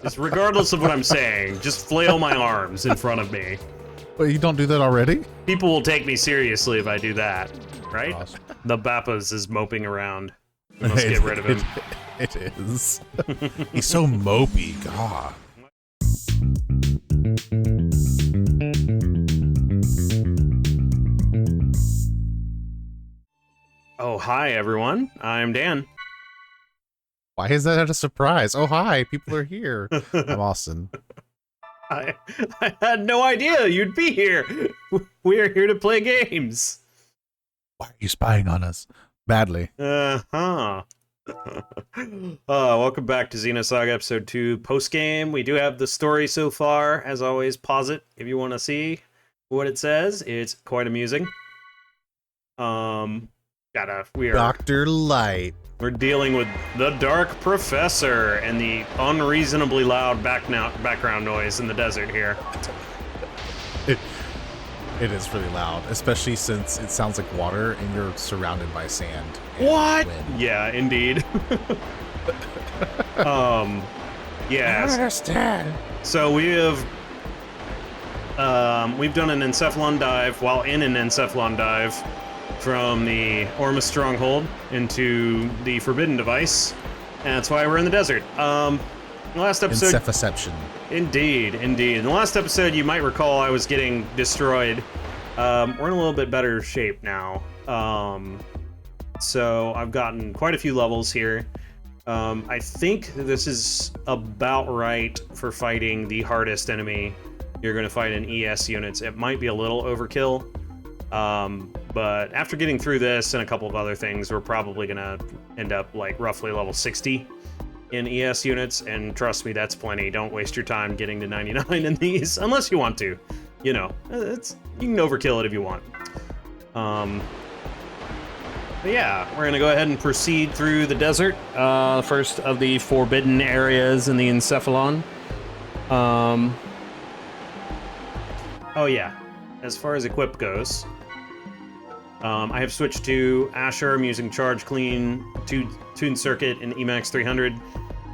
Just regardless of what I'm saying, just flail my arms in front of me. But you don't do that already? People will take me seriously if I do that, right? Awesome. The Bappas is moping around. We must get rid of him. It is. He's so mopey. God. Oh, hi, everyone. I'm Dan. Why is that a surprise? Oh, hi. People are here. I'm Austin. I had no idea you'd be here. We are here to play games. Why are you spying on us? Badly. Uh-huh. Welcome back to Xenosaga Episode 2 post-game. We do have the story so far. As always, pause it if you want to see what it says. It's quite amusing. We are Dr. Light. We're dealing with the Dark Professor and the unreasonably loud background noise in the desert here. It is really loud, especially since it sounds like water and you're surrounded by sand. What? Wind. Yeah, indeed. Yeah. I don't understand. So we've done an Encephalon dive while in an Encephalon dive from the Ormus Stronghold into the Forbidden Device, and that's why we're in the desert. Last episode... Incephaception. Indeed. In the last episode, you might recall I was getting destroyed. We're in a little bit better shape now. So I've gotten quite a few levels here. I think this is about right for fighting the hardest enemy you're going to fight in ES units. It might be a little overkill. But after getting through this and a couple of other things, we're probably gonna end up like roughly level 60 in ES units, and trust me, that's plenty. Don't waste your time getting to 99 in these, unless you want to. You know, you can overkill it if you want. But yeah, we're gonna go ahead and proceed through the desert. First of the forbidden areas in the Encephalon. Oh yeah, as far as equip goes, I have switched to Asher. I'm using Charge Clean, Tune Circuit, and Emax 300.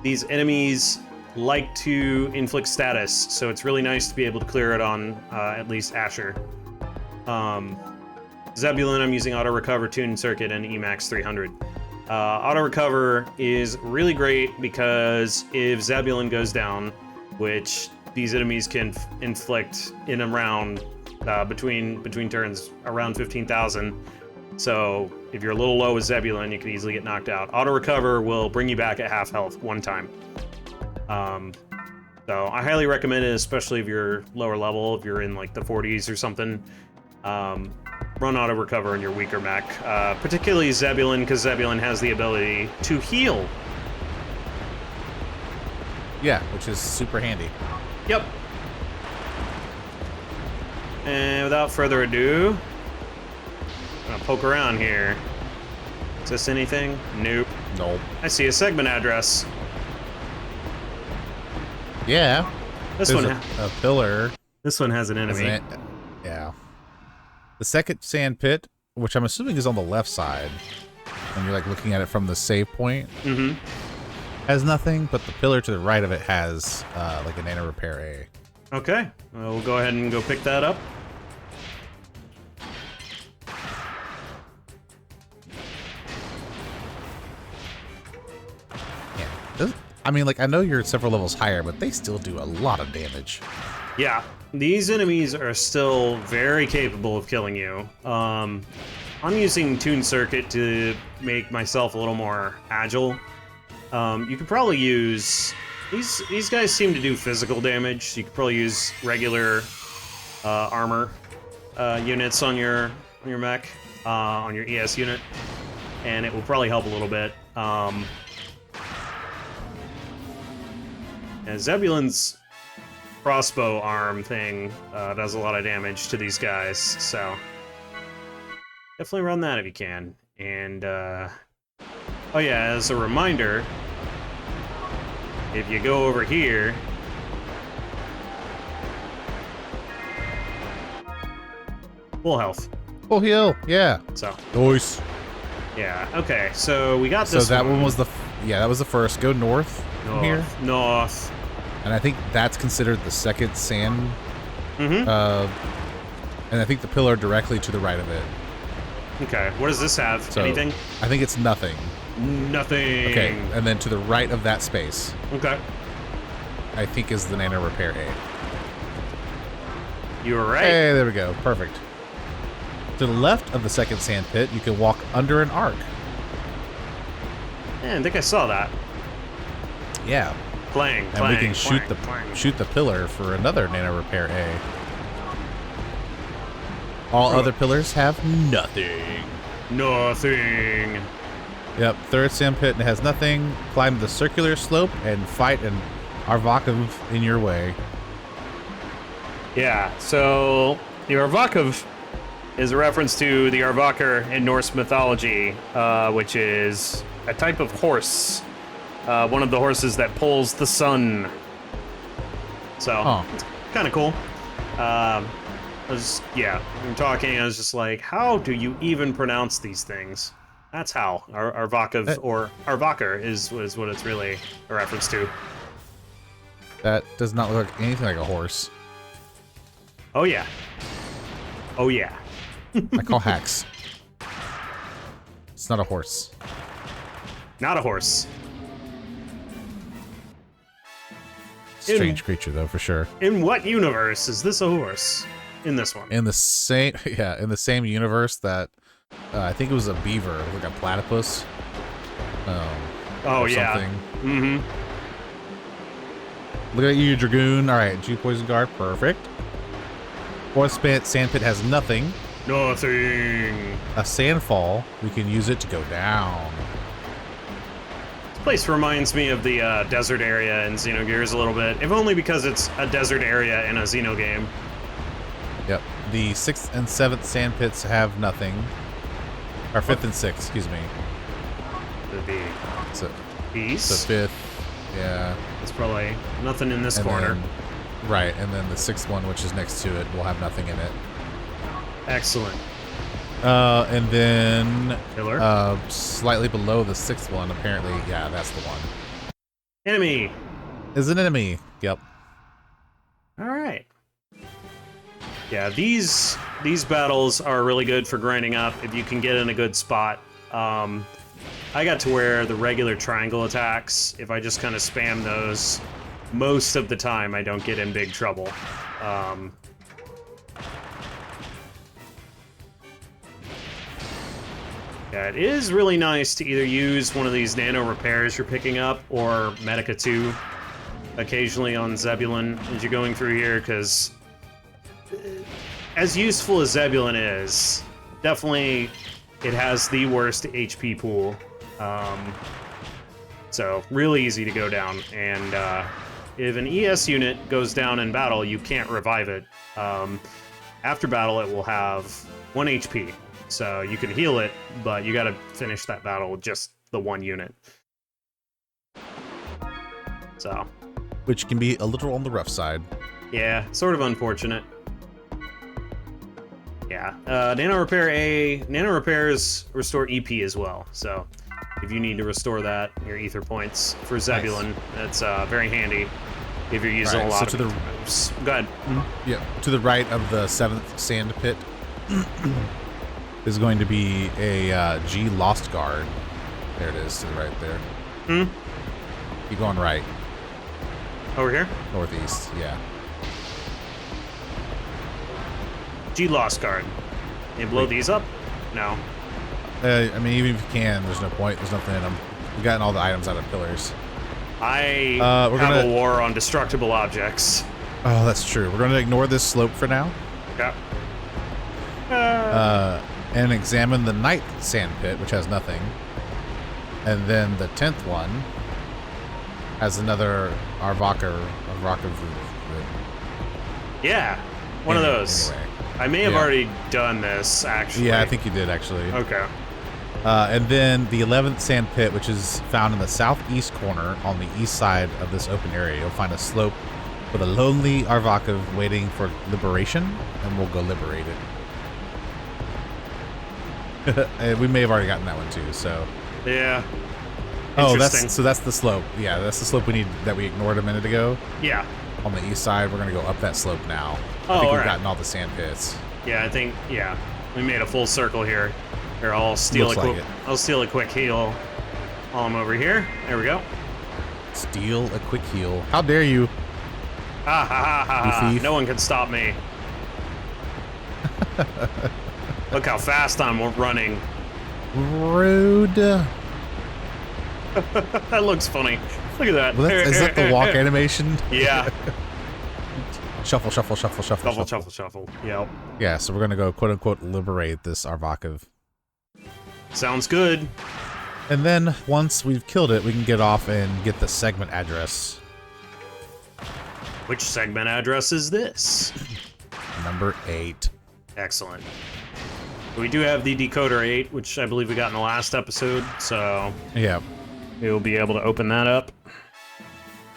These enemies like to inflict status, so it's really nice to be able to clear it on at least Asher. Zebulon, I'm using Auto Recover, Tune Circuit, and Emax 300. Auto Recover is really great because if Zebulon goes down, which these enemies can inflict in a round between turns around 15,000. So if you're a little low with Zebulon, you could easily get knocked out. Auto Recover will bring you back at half health one time. So I highly recommend it, especially if you're lower level, if you're in like the 40s or something. Run Auto Recover in your weaker mech, particularly Zebulon, because Zebulon has the ability to heal. Yeah, which is super handy. Yep. And without further ado, I'm gonna poke around here. Is this anything? Nope. Nope. I see a segment address. Yeah. This There's one, a pillar. This one has an enemy. Yeah. The second sand pit, which I'm assuming is on the left side, when you're like looking at it from the save point, has nothing, but the pillar to the right of it has like a nano repair A. Okay, we'll go ahead and go pick that up. Yeah. I mean, like, I know you're several levels higher, but they still do a lot of damage. Yeah, these enemies are still very capable of killing you. I'm using Tune Circuit to make myself a little more agile. You could probably use... These guys seem to do physical damage, so you could probably use regular armor units on your mech, on your ES unit, and it will probably help a little bit. And Zebulon's crossbow arm thing does a lot of damage to these guys, so definitely run that if you can. And oh yeah, as a reminder, if you go over here, full health. Full heal, yeah. So Nice. yeah, okay. So we got this. So that one was the that was the first. Go north from here. North. And I think that's considered the second sand. Mm-hmm. And I think the pillar directly to the right of it. Okay. What does this have? So Anything? I think it's nothing. Nothing. Okay. And then to the right of that space, Okay. I think is the nano repair A. You were right. Hey, there we go. Perfect. To the left of the second sand pit, you can walk under an arc. Yeah, I think I saw that. Yeah. Clang, And clang, we can clang. shoot the pillar for another nano repair A. All other pillars have nothing. Nothing. Yep, third sand pit and it has nothing. Climb the circular slope and fight an Arvakov in your way. Yeah, so the Arvakov is a reference to the Arvakr in Norse mythology, which is a type of horse. One of the horses that pulls the sun. So, it's kind of cool. we were talking, I was just like, how do you even pronounce these things? That's how. Arvakov, or Arvakr is what it's really a reference to. That does not look like anything like a horse. Oh, yeah. Oh, yeah. I call hacks. It's not a horse. Not a horse. Strange creature, though, for sure. In what universe is this a horse? In this one. In the same, yeah, in the same universe that I think it was a beaver, like a platypus. Oh yeah. Something. Mm-hmm. Look at you, Dragoon. All right, G poison guard, perfect. Fourth sand pit has nothing. Nothing. A sandfall. We can use it to go down. This place reminds me of the desert area in Xenogears a little bit, if only because it's a desert area in a Xeno game. Yep. The 6th and 7th sand pits have nothing. Or 5th and 6th, excuse me. Could be So, peace. the 5th, yeah. There's probably nothing in this And corner. then- right, and then the 6th one, which is next to it, will have nothing in it. Excellent. And then Killer. slightly below the 6th one, apparently, yeah, that's the one. Enemy. Is an enemy. Yep. All right. Yeah, these battles are really good for grinding up if you can get in a good spot. I got to where the regular triangle attacks, if I just kind of spam those, most of the time I don't get in big trouble. Yeah, it is really nice to either use one of these nano repairs you're picking up or Medica 2 occasionally on Zebulon as you're going through here, because as useful as Zebulon is, definitely it has the worst HP pool. So really easy to go down, and if an ES unit goes down in battle, you can't revive it. After battle, it will have 1 HP, so you can heal it, but you gotta finish that battle with just the 1 unit. So, Which can be a little on the rough side. yeah, sort of unfortunate. Yeah, Nano Repairs restore EP as well, so if you need to restore that, your ether points for Zebulon, that's very handy if you're using Right, a lot so of to the- moves. Go ahead. Yeah, to the right of the 7th sand pit is going to be a G Lost Guard. There it is, to the right there. Keep going right, Over here? northeast, yeah. G Lost Guard. Can you blow these up? No. I mean, even if you can, there's no point. There's nothing in them. We've gotten all the items out of pillars. I we're have gonna- a war on destructible objects. Oh, that's true. We're going to ignore this slope for now Yeah. and examine the 9th sand pit, which has nothing. And then the 10th one has another Arvakr. Yeah, one of those. Anyway. I may have Yeah. already done this, actually. Yeah, I think you did, actually. Okay. And then the 11th sand pit, which is found in the southeast corner on the east side of this open area. You'll find a slope with a lonely Arvakov waiting for liberation, and we'll go liberate it. And we may have already gotten that one too, so. Yeah. Oh, interesting. that's the slope. Yeah, that's the slope that we ignored a minute ago. Yeah. On the east side, we're gonna go up that slope now. Oh, I think all we've right. gotten all the sand pits. Yeah, I think, yeah. We made a full circle here. Here, I'll steal I'll steal a quick heal while I'm over here. There we go. Steal a quick heal. How dare you? Ha ha ha ha. Thief. No one can stop me. Look how fast I'm running. Rude. That looks funny. Look at that. Well, is that the walk animation? Yeah. Shuffle, shuffle, shuffle, shuffle, Shuffle, shuffle, shuffle. Yep. Yeah, so we're gonna go quote unquote liberate this Arvakov. Sounds good. And then once we've killed it, we can get off and get the segment address. Which segment address is this? Number 8. Excellent. We do have the decoder 8, which I believe we got in the last episode, so Yeah. we'll be able to open that up.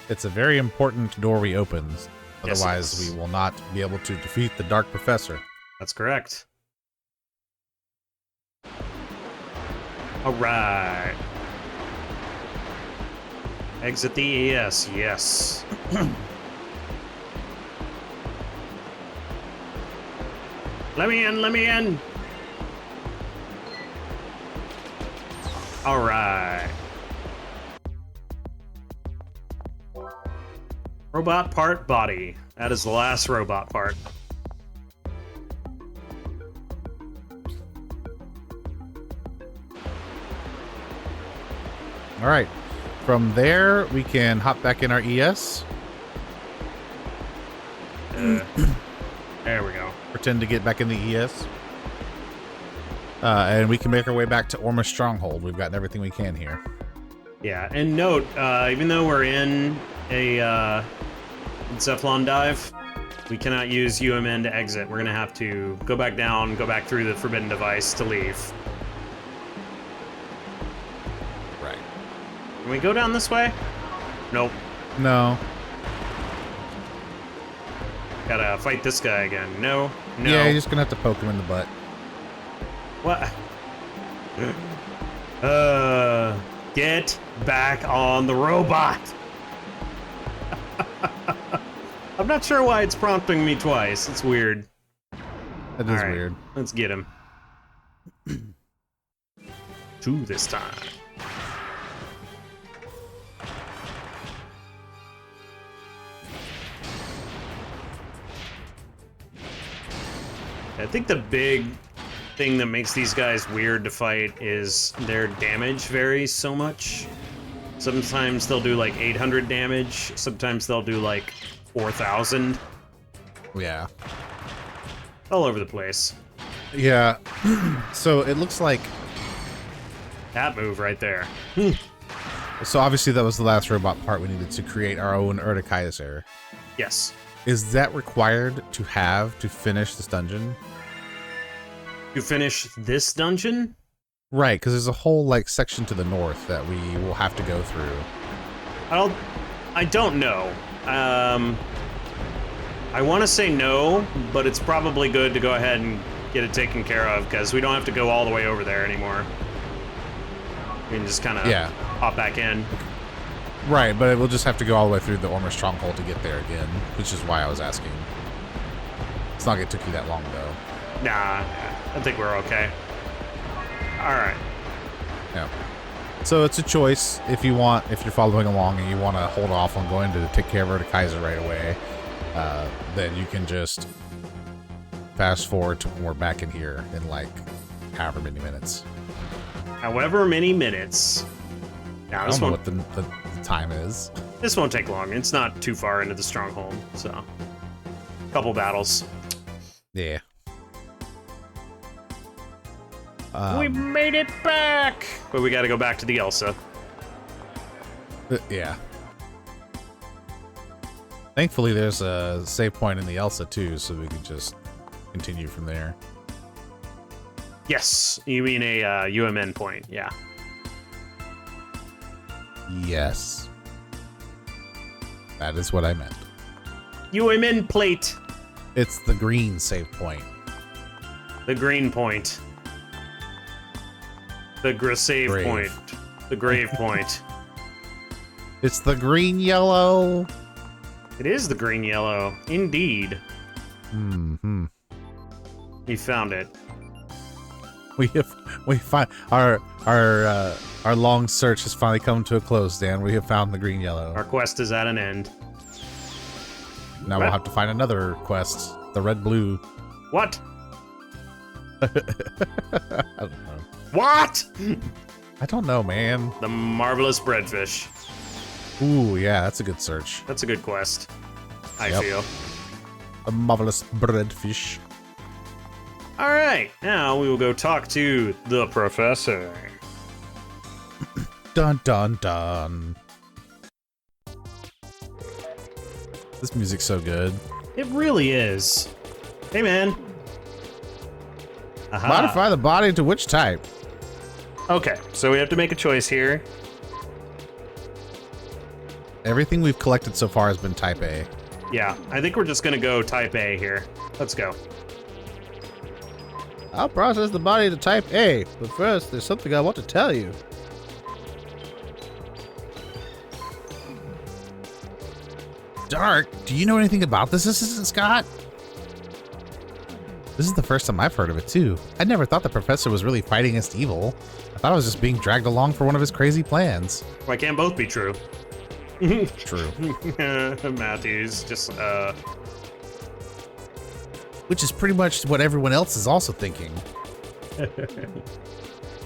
It's a very important door we open. Yes, Otherwise, we will not be able to defeat the Dark Professor. That's correct. All right. Exit the ES, yes. Let me in, let me in. All right. Robot part body. That is the last robot part. All right. From there, we can hop back in our ES. There we go. Pretend to get back in the ES. And we can make our way back to Orma's Stronghold. We've gotten everything we can here. Yeah, and note, even though we're in a Cephalon dive, we cannot use UMN to exit. We're gonna have to go back down, go back through the forbidden device to leave. Right. Can we go down this way? Nope. No. Gotta fight this guy again. No. No. Yeah, you're just gonna have to poke him in the butt. What? Get back on the robot. I'm not sure why it's prompting me twice. It's weird. That is All right, weird. Let's get him. 2 this time. I think the big thing that makes these guys weird to fight is their damage varies so much. Sometimes they'll do like 800 damage, sometimes they'll do like 4,000. Yeah. All over the place. Yeah. So it looks like... That move right there. So obviously that was the last robot part we needed to create our own Erde Kaiser. Yes. Is that required to have to finish this dungeon? To finish this dungeon? Right, because there's a whole like section to the north that we will have to go through. I don't know. I want to say no, but it's probably good to go ahead and get it taken care of because we don't have to go all the way over there anymore. We can just kind of hop back in. Right, but we'll just have to go all the way through the Orma's Stronghold to get there again, which is why I was asking. It's not like it took you that long, though. Nah, I think we're okay. All right. Yeah. So it's a choice if you want, if you're following along and you want to hold off on going to take care of Erde Kaiser right away, then you can just fast forward to when we're back in here in like however many minutes. However many minutes. Now, I don't know what the time is. This won't take long. It's not too far into the stronghold, so couple battles. Yeah. We made it back, but we got to go back to the Elsa. Yeah. Thankfully, there's a save point in the Elsa too, so we can just continue from there. Yes, you mean a UMN point? Yeah. Yes. That is what I meant. UMN plate. It's the green save point. The green point. The save Grave. point. The grave point. It's the green yellow. It is the green yellow, indeed. Mm-hmm. You found it. We find our long search has finally come to a close, Dan. We have found the green yellow. Our quest is at an end. Now we'll have to find another quest, the red blue. What? I don't know. What? I don't know, man. The marvelous breadfish. Ooh, yeah, that's a good search. That's a good quest, I Yep. feel. A marvelous breadfish. All right, now we will go talk to the professor. Dun dun dun. This music's so good. It really is. Hey, man. Aha. Modify the body to which type? Okay, so we have to make a choice here. Everything we've collected so far has been type A. Yeah, I think we're just gonna go type A here. Let's go. I'll process the body to type A, but first there's something I want to tell you. Dark, do you know anything about this, Assistant Scott? This is the first time I've heard of it, too. I never thought the professor was really fighting against evil. I thought I was just being dragged along for one of his crazy plans. Why can't both be true? True. Matthews, just, Which is pretty much what everyone else is also thinking.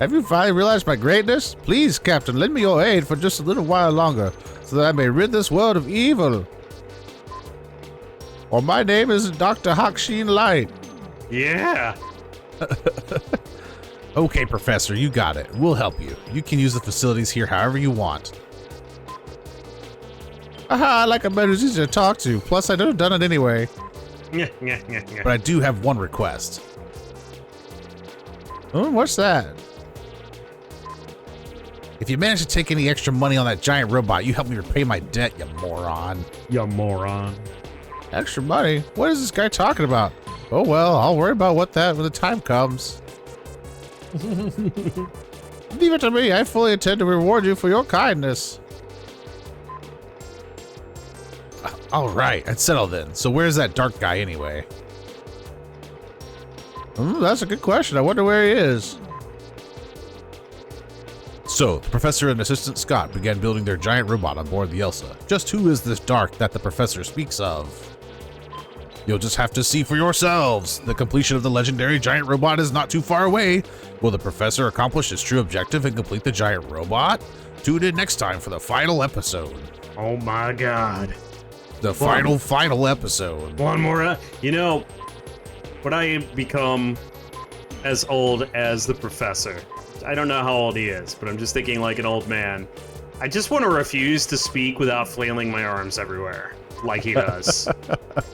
Have you finally realized my greatness? Please, Captain, lend me your aid for just a little while longer, so that I may rid this world of evil. Or my name is Dr. Hakshin Light. Yeah. Okay, Professor, you got it. We'll help you. You can use the facilities here however you want. Aha, I like a man who's easy to talk to. Plus, I'd have done it anyway. But I do have one request. Oh, what's that? If you manage to take any extra money on that giant robot, you help me repay my debt, you moron. You moron. Extra money? What is this guy talking about? Oh well, I'll worry about what that when the time comes. Leave it to me. I fully intend to reward you for your kindness. All right, I'd settle then. So where's that dark guy anyway? That's a good question. I wonder where he is. So, the professor and Assistant Scott began building their giant robot on board the Elsa. Just who is this dark that the professor speaks of? You'll just have to see for yourselves. The completion of the legendary giant robot is not too far away. Will the professor accomplish his true objective and complete the giant robot? Tune in next time for the final episode. Oh my god. The final episode. One more. You know, when I become as old as the professor, I don't know how old he is, but I'm just thinking like an old man. I just want to refuse to speak without flailing my arms everywhere, like he does.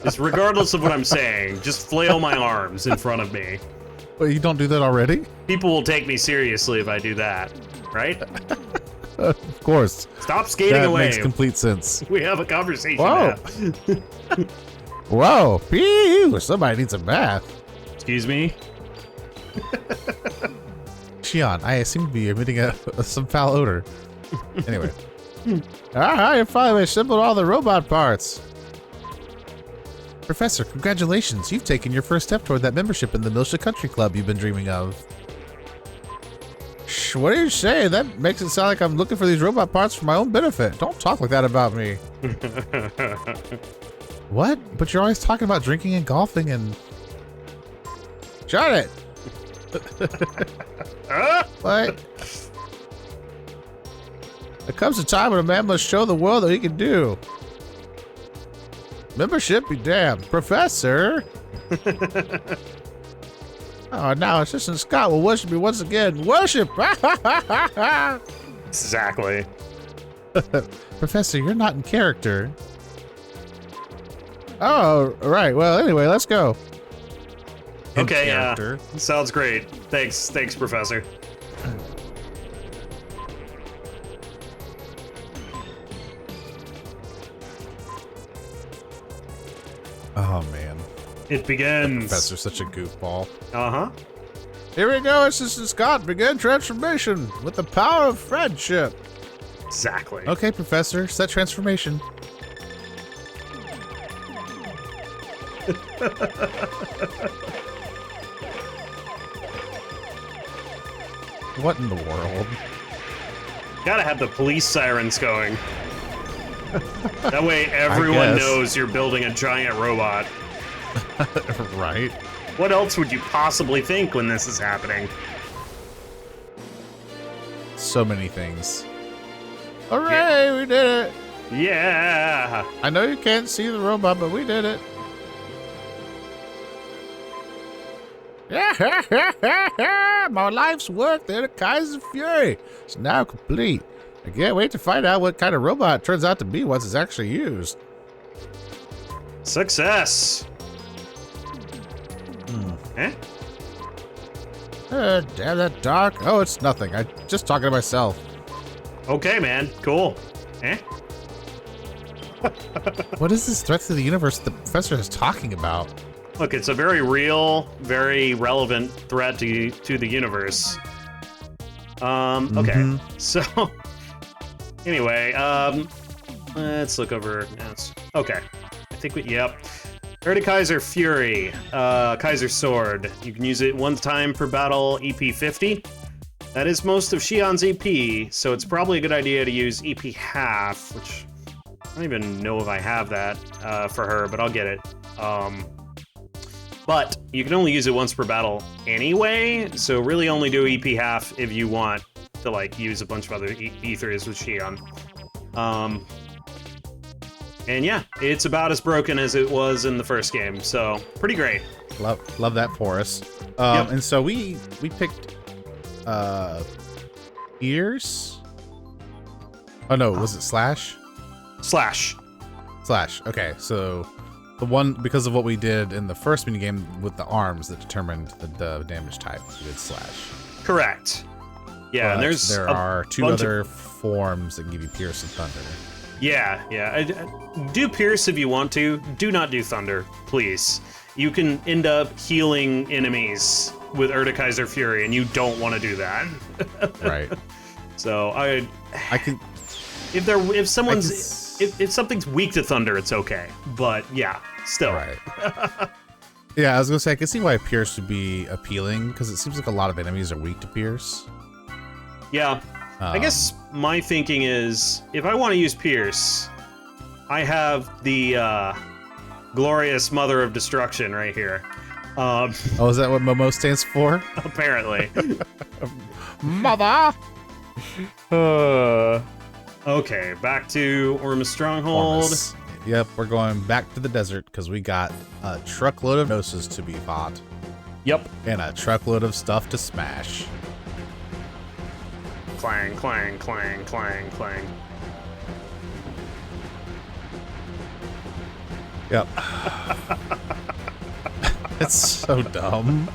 Just regardless of what I'm saying, just flail my arms in front of me. Well, you don't do that already? People will take me seriously if I do that, right? Of course. Stop skating away. That makes complete sense. We have a conversation Whoa. now. Whoa. Pew. Somebody needs a bath. Excuse me? Shion, I seem to be emitting some foul odor. Anyway. You finally assembled all the robot parts. Professor, congratulations. You've taken your first step toward that membership in the Milsha Country Club you've been dreaming of. Shh, what are you saying? That makes it sound like I'm looking for these robot parts for my own benefit. Don't talk like that about me. What? But you're always talking about drinking and golfing and... Shut it! What? There comes a time when a man must show the world what he can do. Membership be damned. Professor! Oh, now Assistant Scott will worship me once again. Worship! Exactly. Professor, you're not in character. Oh, right. Well, anyway, let's go. Okay, yeah. Sounds great. Thanks, Professor. Oh, man. It begins. The professor's such a goofball. Uh-huh. Here we go, Assistant Scott. Begin transformation with the power of friendship. Exactly. Okay, Professor, set transformation. What in the world? Gotta have the police sirens going. That way everyone knows you're building a giant robot. Right. What else would you possibly think when this is happening? So many things. Hooray, we did it! Yeah! I know you can't see the robot, but we did it. My life's work, the Erde Kaiser Fury, is now complete. I can't wait to find out what kind of robot it turns out to be once it's actually used. Success! Eh? Damn that dark. Oh, it's nothing. I'm just talking to myself. Okay, man. Cool. Eh? What is this threat to the universe the professor is talking about? Look, it's a very real, very relevant threat to the universe. Okay. So, anyway, let's look over. Okay. I think yep. Erde Kaiser Fury, Kaiser Sword. You can use it one time per battle, EP 50. That is most of Xion's EP, so it's probably a good idea to use EP half, which I don't even know if I have that for her, but I'll get it. But you can only use it once per battle anyway, so really only do EP half if you want to like use a bunch of other ethers with Xion. And yeah, it's about as broken as it was in the first game, so pretty great. Love that for us. Yep. And so we picked ears. Oh no, was it slash? Slash. Okay, so the one, because of what we did in the first minigame with the arms that determined the damage type, we did slash. Correct. Yeah, and there are two other forms that can give you Pierce and Thunder. Yeah. Do Pierce if you want to. Do not do Thunder, please. You can end up healing enemies with Erde Kaiser Fury, and you don't want to do that. Right. So I can. If something's weak to Thunder, it's okay. But yeah, still. Right. Yeah, I was gonna say I can see why Pierce would be appealing because it seems like a lot of enemies are weak to Pierce. Yeah. I guess my thinking is, if I want to use Pierce, I have the glorious Mother of Destruction right here. Oh, is that what Momo stands for? Apparently. Mother! Okay, back to Ormus Stronghold. Ormus. Yep, we're going back to the desert because we got a truckload of Gnosis to be fought. Yep. And a truckload of stuff to smash. Clang, clang, clang, clang, clang. Yep. It's so dumb.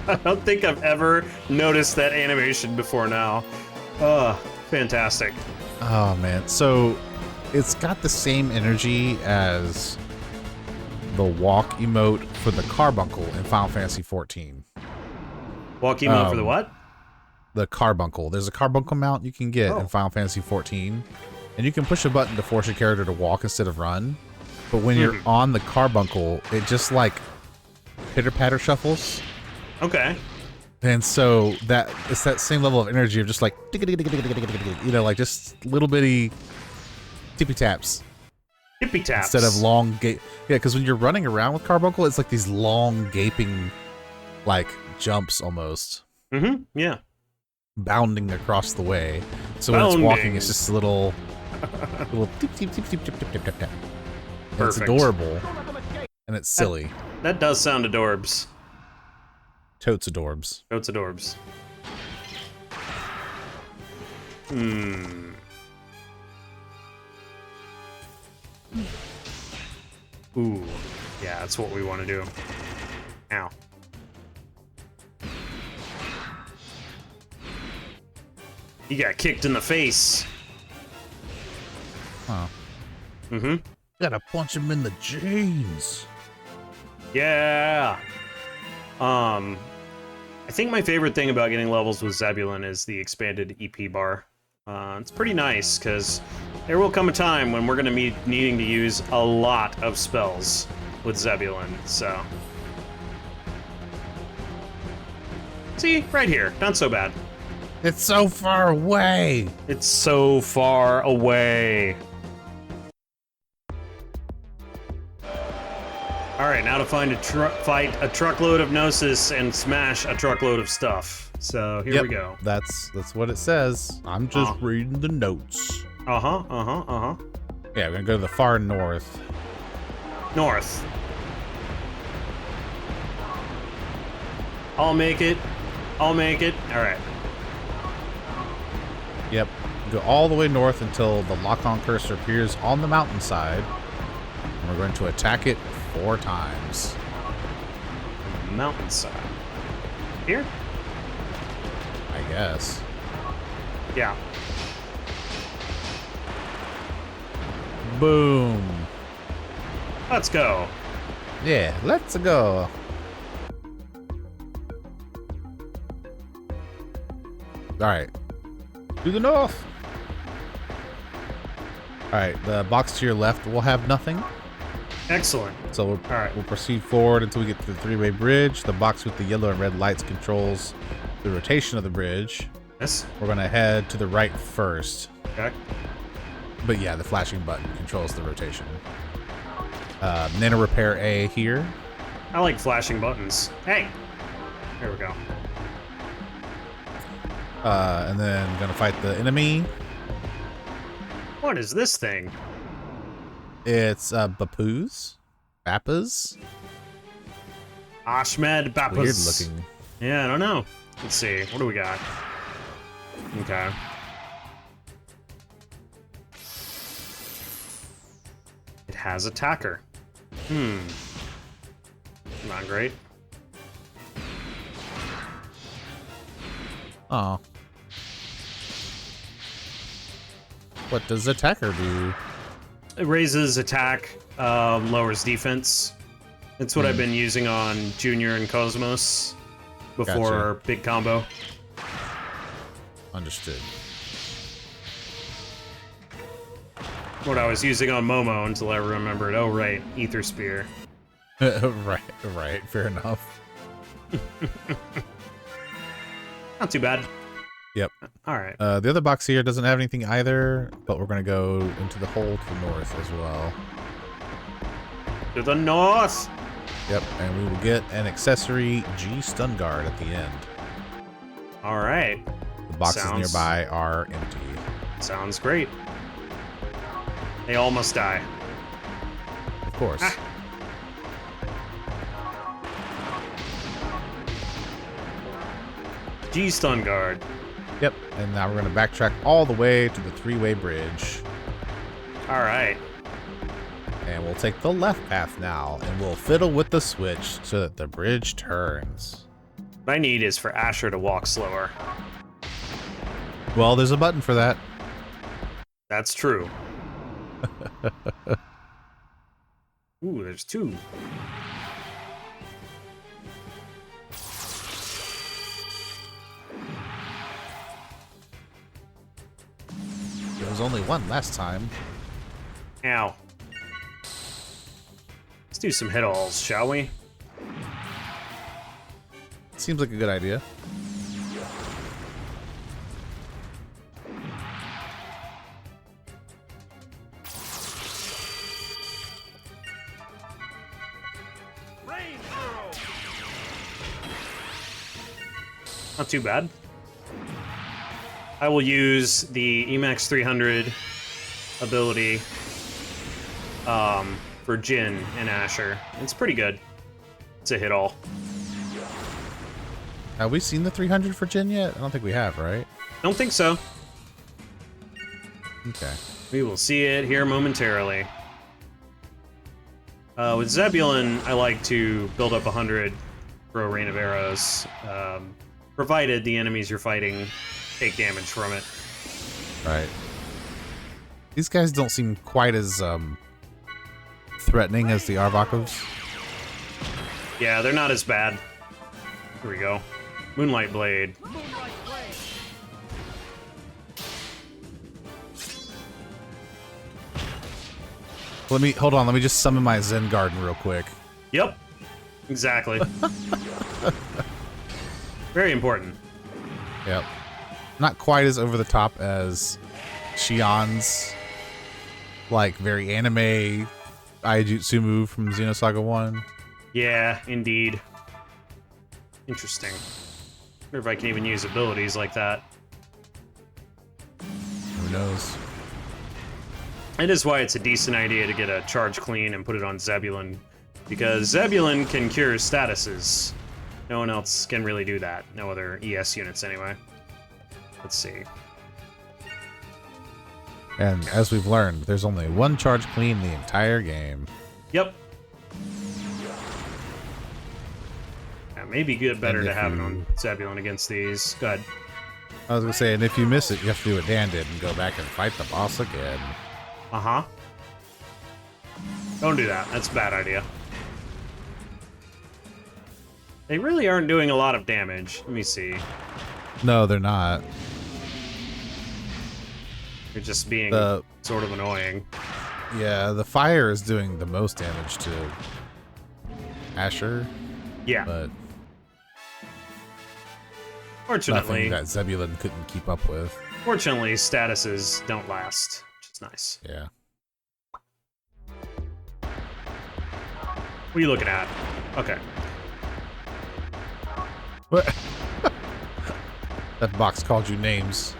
I don't think I've ever noticed that animation before now. Fantastic. Oh, man. So it's got the same energy as the walk emote for the carbuncle in Final Fantasy XIV. Walk emote for the what? The carbuncle. There's a carbuncle mount you can get in Final Fantasy XIV, and you can push a button to force your character to walk instead of run. But when you're on the carbuncle, it just like pitter-patter shuffles. Okay. And so it's that same level of energy of just like, you know, like just little bitty tippy taps. Tippy taps. Instead of long Yeah, because when you're running around with carbuncle, it's like these long gaping, like jumps almost. Yeah. Bounding across the way. So when it's walking, it's just a little tip, tip, tip, tip, tip, tip, tip, tip. And it's adorable. And it's silly. That does sound adorbs. Totes adorbs. Totes adorbs. Ooh. Yeah, that's what we want to do. Ow. He got kicked in the face. Huh. Gotta punch him in the jeans. Yeah. I think my favorite thing about getting levels with Zebulon is the expanded EP bar. It's pretty nice, because there will come a time when we're going to be needing to use a lot of spells with Zebulon, so... See? Right here. Not so bad. It's so far away! It's so far away. Alright, now to fight a truckload of Gnosis and smash a truckload of stuff. So, here we go. That's what it says. I'm just reading the notes. Yeah, we're gonna go to the far north. North. I'll make it. Alright. Yep. Go all the way north until the lock-on cursor appears on the mountainside. And we're going to attack it 4 times. Mountainside. Here? I guess. Yeah. Boom. Let's go. Yeah, let's go. Alright. To the north. Alright, the box to your left will have nothing. Excellent. So we'll proceed forward until we get to the 3-way bridge. The box with the yellow and red lights controls the rotation of the bridge. Yes. We're going to head to the right first. Okay. But yeah, the flashing button controls the rotation. Nano Repair A here. I like flashing buttons. Hey! Here we go. And then I'm going to fight the enemy. What is this thing? It's Bapoos. Bappas. Ahmed Bappas. Weird looking. Yeah, I don't know. Let's see. What do we got? Okay. It has attacker. Not great. Oh. What does attacker do? It raises attack, lowers defense. It's what I've been using on Junior and Kos-mos before big combo. Understood. What I was using on Momo until I remembered, oh right, Ether Spear. right, fair enough. Not too bad. Yep. Alright. The other box here doesn't have anything either, but we're going to go into the hole to the north as well. To the north! Yep, and we will get an accessory G stun guard at the end. Alright. The boxes nearby are empty. Sounds great. They all must die. Of course. Ah. G stun guard. Yep, and now we're going to backtrack all the way to the 3-way bridge. Alright. And we'll take the left path now, and we'll fiddle with the switch so that the bridge turns. What I need is for Asher to walk slower. Well, there's a button for that. That's true. Ooh, there's 2. There was only 1 last time. Ow. Let's do some hit-alls, shall we? Seems like a good idea. Not too bad. I will use the Emax 300 ability for Jin and Asher. It's pretty good. It's a hit-all. Have we seen the 300 for Jin yet? I don't think we have, right? Don't think so. Okay. We will see it here momentarily. With Zebulon, I like to build up 100 for a rain of arrows, provided the enemies you're fighting take damage from it. Right. These guys don't seem quite as threatening as the Arvakovs. Yeah, they're not as bad. Here we go. Moonlight Blade. Hold on. Let me just summon my Zen Garden real quick. Yep. Exactly. Very important. Yep. Not quite as over the top as Shion's, like, very anime Aijutsu move from Xenosaga 1. Yeah, indeed. Interesting. Wonder if I can even use abilities like that. Who knows? It is why it's a decent idea to get a charge clean and put it on Zebulon, because Zebulon can cure statuses. No one else can really do that. No other ES units, anyway. Let's see. And as we've learned, there's only one charge clean the entire game. Yep. Yeah, maybe better to have it on Zebulon against these. Go ahead. I was gonna say, and if you miss it, you have to do what Dan did and go back and fight the boss again. Uh-huh. Don't do that. That's a bad idea. They really aren't doing a lot of damage. Let me see. No, they're not. They're just being sort of annoying. Yeah, the fire is doing the most damage to Asher. Yeah. But fortunately, nothing that Zebulon couldn't keep up with. Fortunately, statuses don't last, which is nice. Yeah. What are you looking at? Okay. What? That box called you names.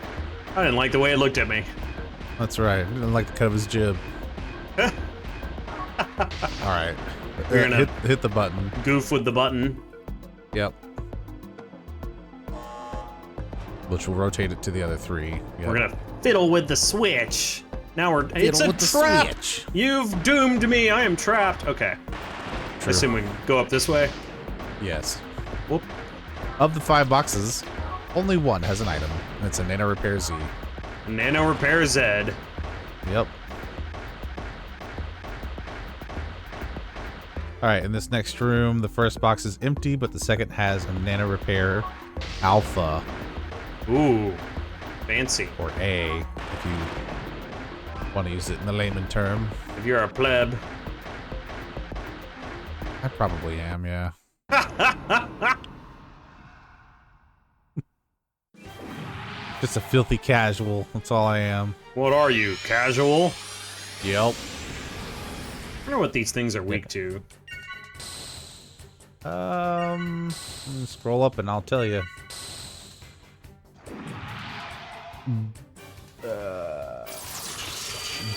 I didn't like the way it looked at me. That's right. I didn't like the cut of his jib. All right. We're gonna hit the button. Goof with the button. Yep. Which will rotate it to the other three. Yep. We're gonna fiddle with the switch. Now it's a with the trap. switch. You've doomed me. I am trapped. Okay. True. I assume we can go up this way. Yes. Whoop. Of the 5 boxes, only one has an item. And it's a Nano Repair Z. Nano Repair Z. Yep. Alright, in this next room, the first box is empty, but the second has a Nano Repair Alpha. Ooh. Fancy. Or A, if you want to use it in the layman term. If you're a pleb. I probably am, yeah. Just a filthy casual. That's all I am. What are you, casual? Yep. I wonder what these things are weak to. Scroll up and I'll tell you.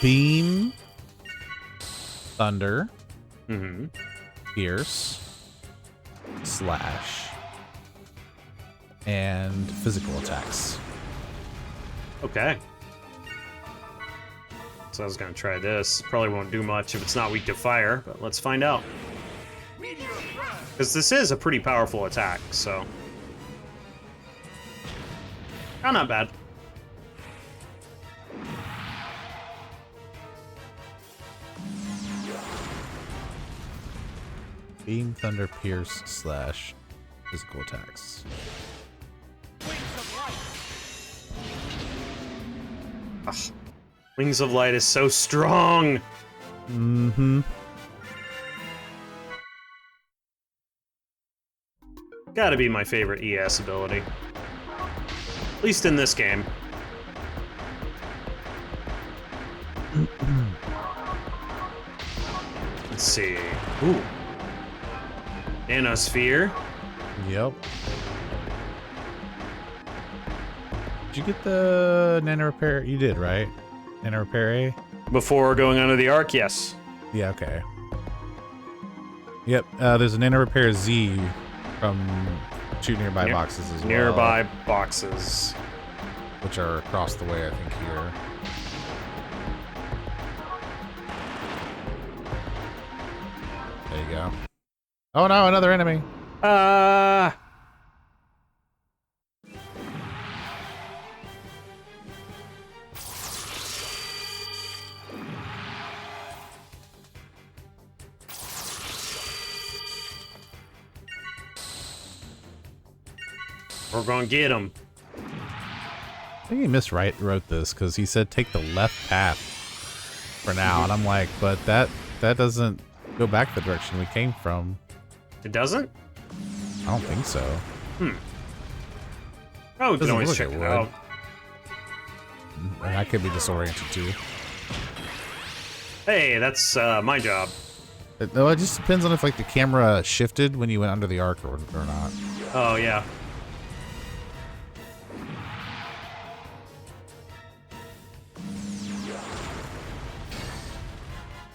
Beam, thunder, pierce, slash, and physical attacks. Okay. So I was gonna try this. Probably won't do much if it's not weak to fire, but let's find out. Because this is a pretty powerful attack, so. Oh, not bad. Beam, thunder, pierce, slash, physical attacks. Ugh. Wings of Light is so strong! Mm-hmm. Gotta be my favorite ES ability. At least in this game. Let's see. Ooh. Nanosphere. Yep. Did you get the Nano Repair? You did, right? Nano Repair A? Before going onto the Arc, yes. Yeah, okay. Yep, there's a Nano Repair Z from 2 nearby boxes as well. Nearby boxes. Which are across the way, I think, here. There you go. Oh no, another enemy! We're gonna get him. I think he wrote this because he said take the left path for now, and I'm like, but that doesn't go back the direction we came from. It doesn't? I don't think so. Oh, we can always check it out. And I could be disoriented too. Hey, that's my job. No, it just depends on if like the camera shifted when you went under the arc or not. Oh yeah.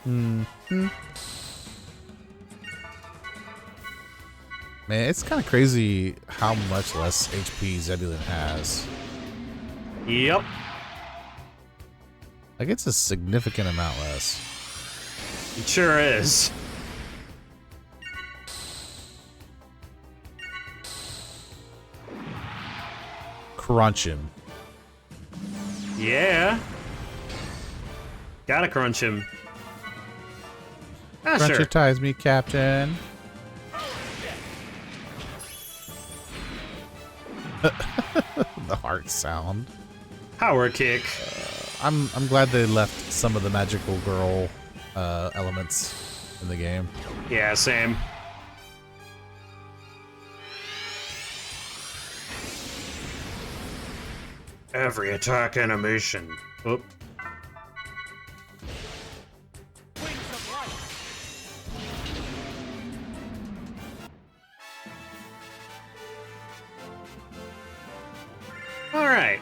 Man, it's kind of crazy how much less HP Zebulon has. Yep. Like, it's a significant amount less. It sure is. Crunch him. Yeah. Gotta crunch him. Ah, Crunch sure. your ties, me captain. The heart sound. Power kick. I'm glad they left some of the magical girl elements in the game. Yeah, same. Every attack animation. Oop. All right.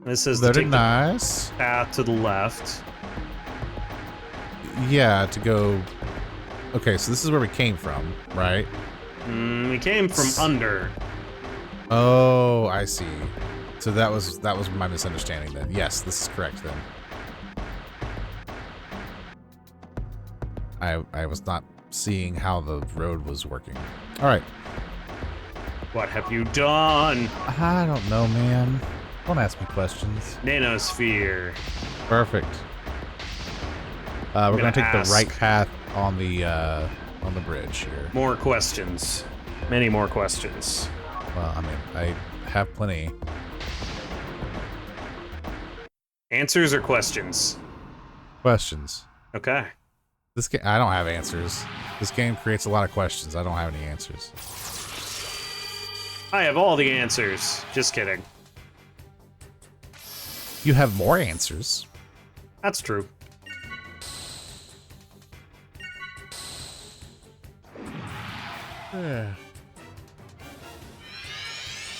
This is Very the nice. path to the left. Yeah, to go. Okay, so this is where we came from, right? We came from under. Oh, I see. So that was my misunderstanding then. Yes, this is correct then. I was not seeing how the road was working. All right. What have you done? I don't know, man. Don't ask me questions. Nanosphere. Perfect. We're gonna take ask. the right path on the bridge here. More questions. Many more questions. Well, I mean, I have plenty. Answers or questions? Questions. Okay. This game, I don't have answers. This game creates a lot of questions. I don't have any answers. I have all the answers. Just kidding. You have more answers. That's true.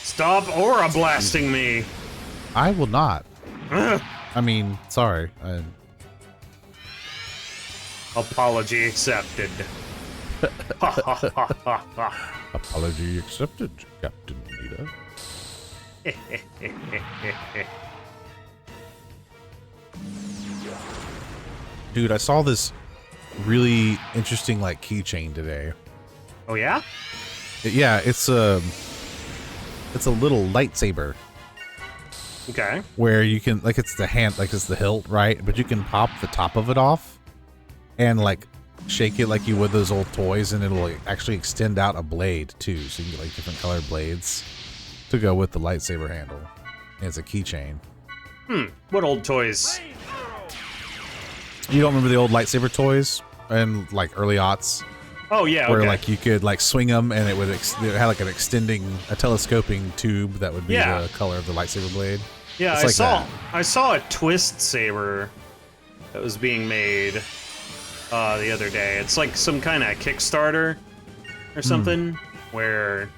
Stop aura blasting me. I will not. I mean, sorry. Apology accepted. Apology accepted, Captain Nita. Dude, I saw this really interesting like keychain today. Oh yeah? Yeah, it's a little lightsaber Okay. where you can like it's the hand like it's the hilt, right? But you can pop the top of it off and like shake it like you would those old toys, and it'll like, actually extend out a blade too, so you can get like different colored blades to go with the lightsaber handle. And it's a keychain. What old toys? You don't remember the old lightsaber toys and like early aughts? Oh yeah, Where okay. like you could like swing them and it would it had like a telescoping tube that would be the color of the lightsaber blade. Yeah, it's like I saw a twist saber that was being made the other day. It's like some kind of Kickstarter or something where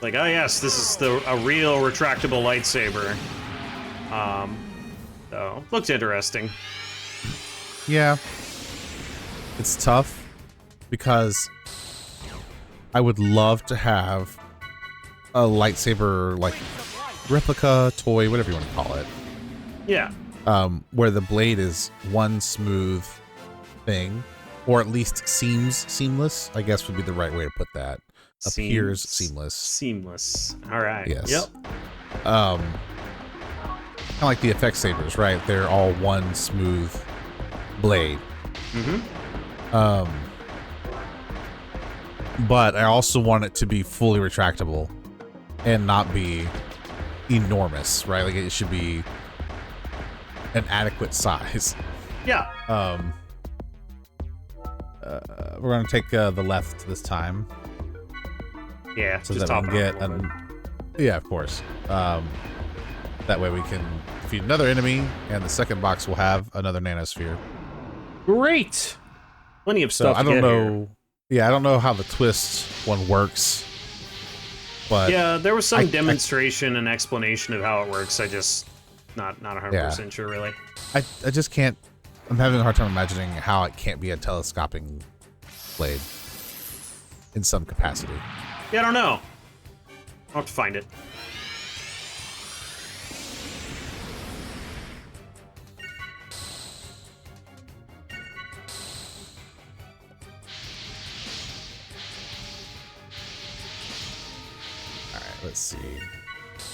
like, oh yes, this is a real retractable lightsaber. So looked interesting. Yeah. It's tough because I would love to have a lightsaber like replica toy, whatever you want to call it. Yeah. Where the blade is one smooth thing, or at least seems seamless, I guess would be the right way to put that. Appears seamless. Seamless. All right. Yes. Yep. Kind of like the effect sabers, right? They're all one smooth blade. but I also want it to be fully retractable and not be enormous, right? Like it should be an adequate size. Yeah. We're gonna take the left this time. Yeah, So just that we top can it get off a little bit. yeah, of course. That way we can defeat another enemy, and the second box will have another nanosphere. Great. Plenty of So stuff. I don't to get know. Here. Yeah, I don't know how the twist one works, but Yeah, there was some demonstration and explanation of how it works. I just not 100% sure really. I just can't. I'm having a hard time imagining how it can't be a telescoping blade in some capacity. Yeah, I don't know. I'll have to find it. All right, let's see.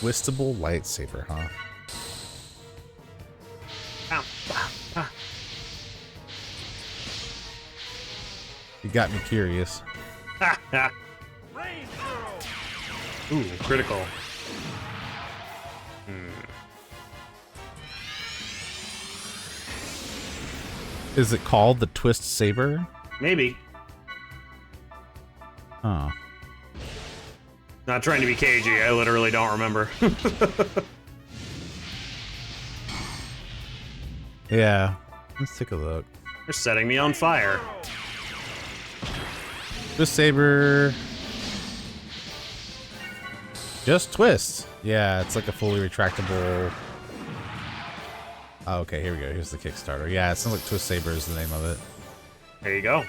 Twistable lightsaber, huh? Ow. Ah. You got me curious. Ah, ah. Ooh, critical. Is it called the Twist Saber? Maybe. Oh. Not trying to be cagey, I literally don't remember. Yeah. Let's take a look. You're setting me on fire. Twist Saber. Just twist. Yeah, it's like a fully retractable. Oh, okay, here we go. Here's the Kickstarter. Yeah, it sounds like Twist Saber is the name of it. There you go.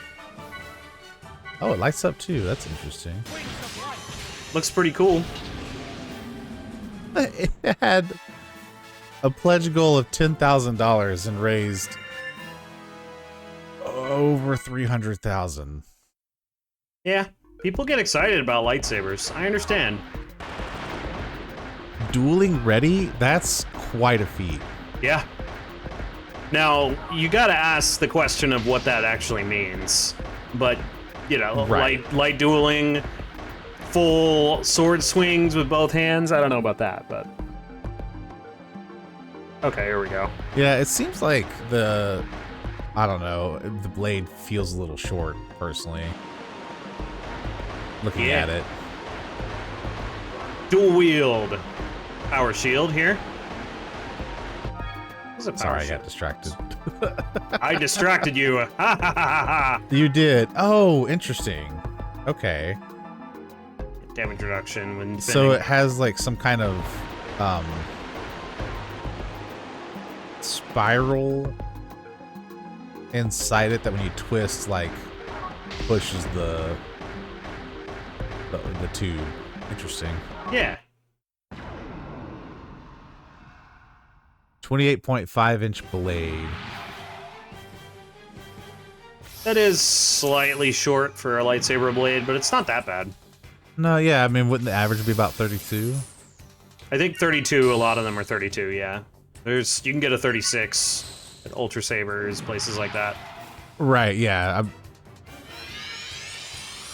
Oh, it lights up too. That's interesting. Looks pretty cool. It had a pledge goal of $10,000 and raised over 300,000. Yeah, people get excited about lightsabers. I understand. Dueling ready? That's quite a feat. Yeah. Now, you gotta ask the question of what that actually means. But, you know, Right. light dueling, full sword swings with both hands, I don't know about that, but... Okay, here we go. Yeah, it seems like I don't know, the blade feels a little short, personally. Looking at it. Dual wield. Power shield here. What's a power Sorry, I shield? got distracted. I distracted you. Ha ha ha ha ha. You did. Oh, interesting. Okay. Damage reduction when So it spinning. has like some kind of spiral inside it that when you twist, like, pushes the tube. Interesting. Yeah. 28.5-inch blade. That is slightly short for a lightsaber blade, but it's not that bad. No, yeah, I mean, wouldn't the average be about 32? I think 32, a lot of them are 32, yeah. You can get a 36 at Ultra Sabers, places like that. Right, yeah.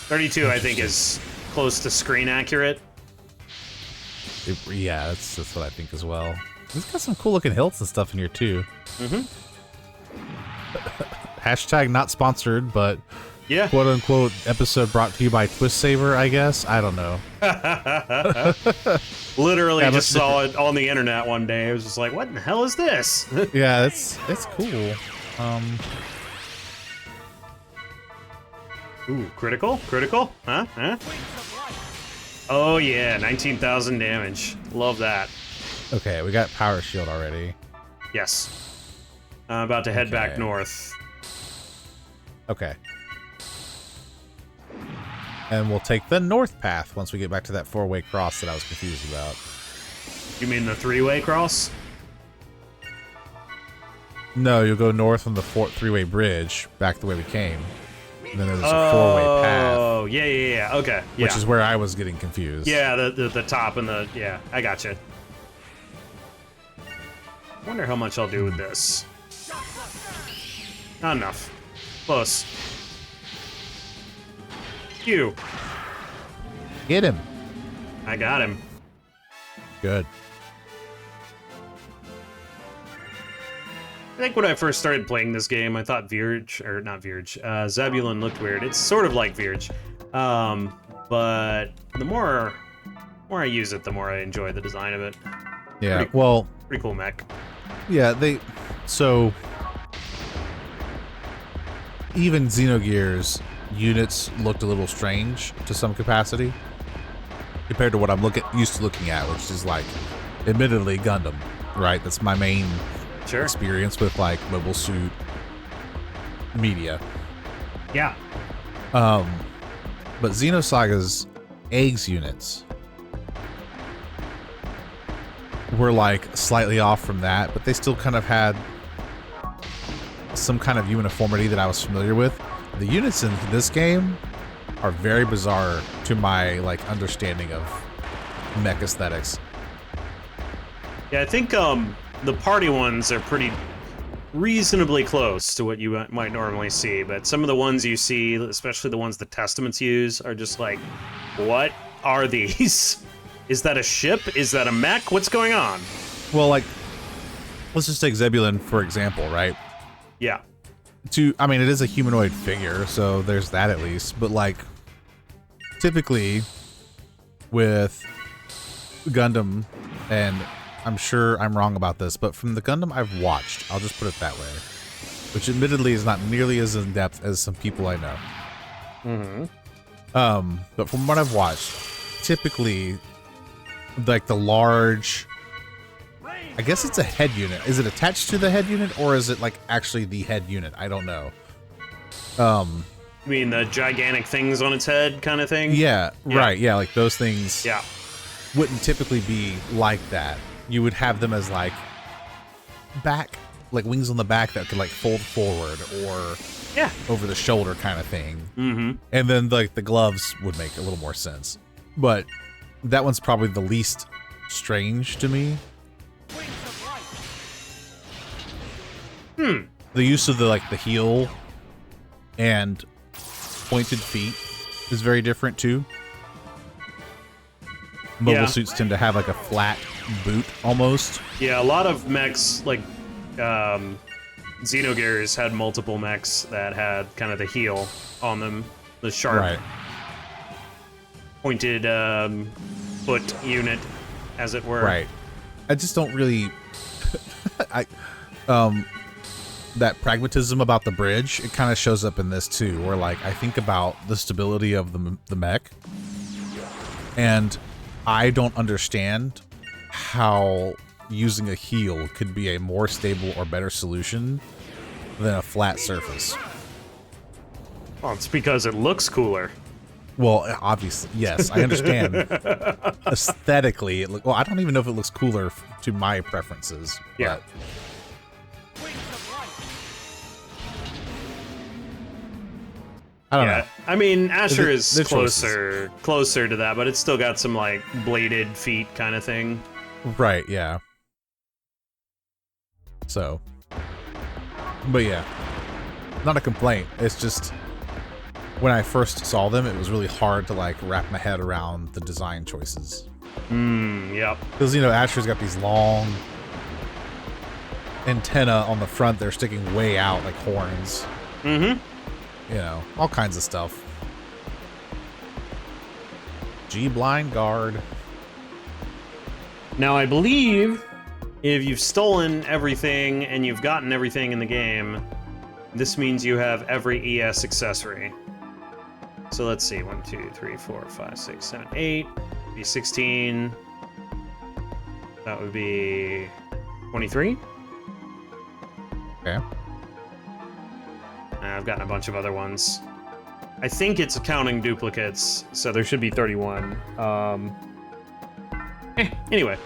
32, I think, is close to screen accurate. Yeah, that's what I think as well. It's got some cool looking hilts and stuff in here too. Mm-hmm. Hashtag not sponsored, but Yeah. quote unquote episode brought to you by Twist Saber, I guess. I don't know. Literally Yeah, just saw it on the internet one day. I was just like, what in the hell is this? Yeah, it's cool. Ooh, critical? Critical? Huh? Huh? Oh yeah, 19,000 damage. Love that. Okay, we got Power Shield already. Yes. I'm about to head back Okay. north. Okay. And we'll take the north path once we get back to that four-way cross that I was confused about. You mean the three-way cross? No, you'll go north on the three-way bridge, back the way we came. And then there's a four-way path, Oh, yeah. Okay, yeah. which is where I was getting confused. Yeah, the top and the... Yeah, I gotcha. Wonder how much I'll do with this. Not enough. Close. You. Get him. I got him. Good. I think when I first started playing this game, I thought Zebulon looked weird. It's sort of like Virge. But the more I use it, the more I enjoy the design of it. Yeah, Pretty cool mech. Yeah, so even Xenogears units looked a little strange to some capacity compared to what I'm used to looking at, which is like, admittedly, Gundam, right? That's my main experience with like mobile suit media. Yeah. But Xenosaga's eggs units were like slightly off from that, but they still kind of had some kind of uniformity that I was familiar with. The units in this game are very bizarre to my like understanding of mech aesthetics. Yeah, I think the party ones are pretty reasonably close to what you might normally see, but some of the ones you see, especially the ones the Testaments use, are just like, what are these? Is that a ship? Is that a mech? What's going on? Well, like, let's just take Zebulon, for example, right? Yeah. I mean, it is a humanoid figure, so there's that at least, but like, typically with Gundam, and I'm sure I'm wrong about this, but from the Gundam I've watched, I'll just put it that way, which admittedly is not nearly as in-depth as some people I know. Mm-hmm. But from what I've watched, typically, like the large, I guess it's a head unit. Is it attached to the head unit, or is it like actually the head unit? I don't know. You mean the gigantic things on its head kind of thing? Yeah, right. Yeah, like those things wouldn't typically be like that. You would have them as like wings on the back that could like fold forward or over the shoulder kind of thing. Mm-hmm. And then like the gloves would make a little more sense. But that one's probably the least strange to me. The use of the heel and pointed feet is very different too. Mobile suits tend to have like a flat boot almost. Yeah, a lot of mechs, like Xenogears, had multiple mechs that had kind of the heel on them, the sharp pointed foot unit, as it were. Right. I just don't really that pragmatism about the bridge, it kind of shows up in this too, where like I think about the stability of the mech, and I don't understand how using a heel could be a more stable or better solution than a flat surface. Well, it's because it looks cooler. Well, obviously, yes, I understand. Aesthetically, well, I don't even know if it looks cooler to my preferences. Yeah. But I don't know. I mean, Asher is They're closer to that, but it's still got some like bladed feet kind of thing. Right, yeah. So, but yeah, not a complaint. It's just when I first saw them, it was really hard to like wrap my head around the design choices. Yep. Because, Asher's got these long antenna on the front. They're sticking way out like horns. Mm-hmm. All kinds of stuff. G-blind guard. Now, I believe if you've stolen everything and you've gotten everything in the game, this means you have every ES accessory. So let's see, 1, 2, 3, 4, 5, 6, 7, 8, be 16. That would be 23. Okay. I've gotten a bunch of other ones. I think it's counting duplicates, so there should be 31. Anyway.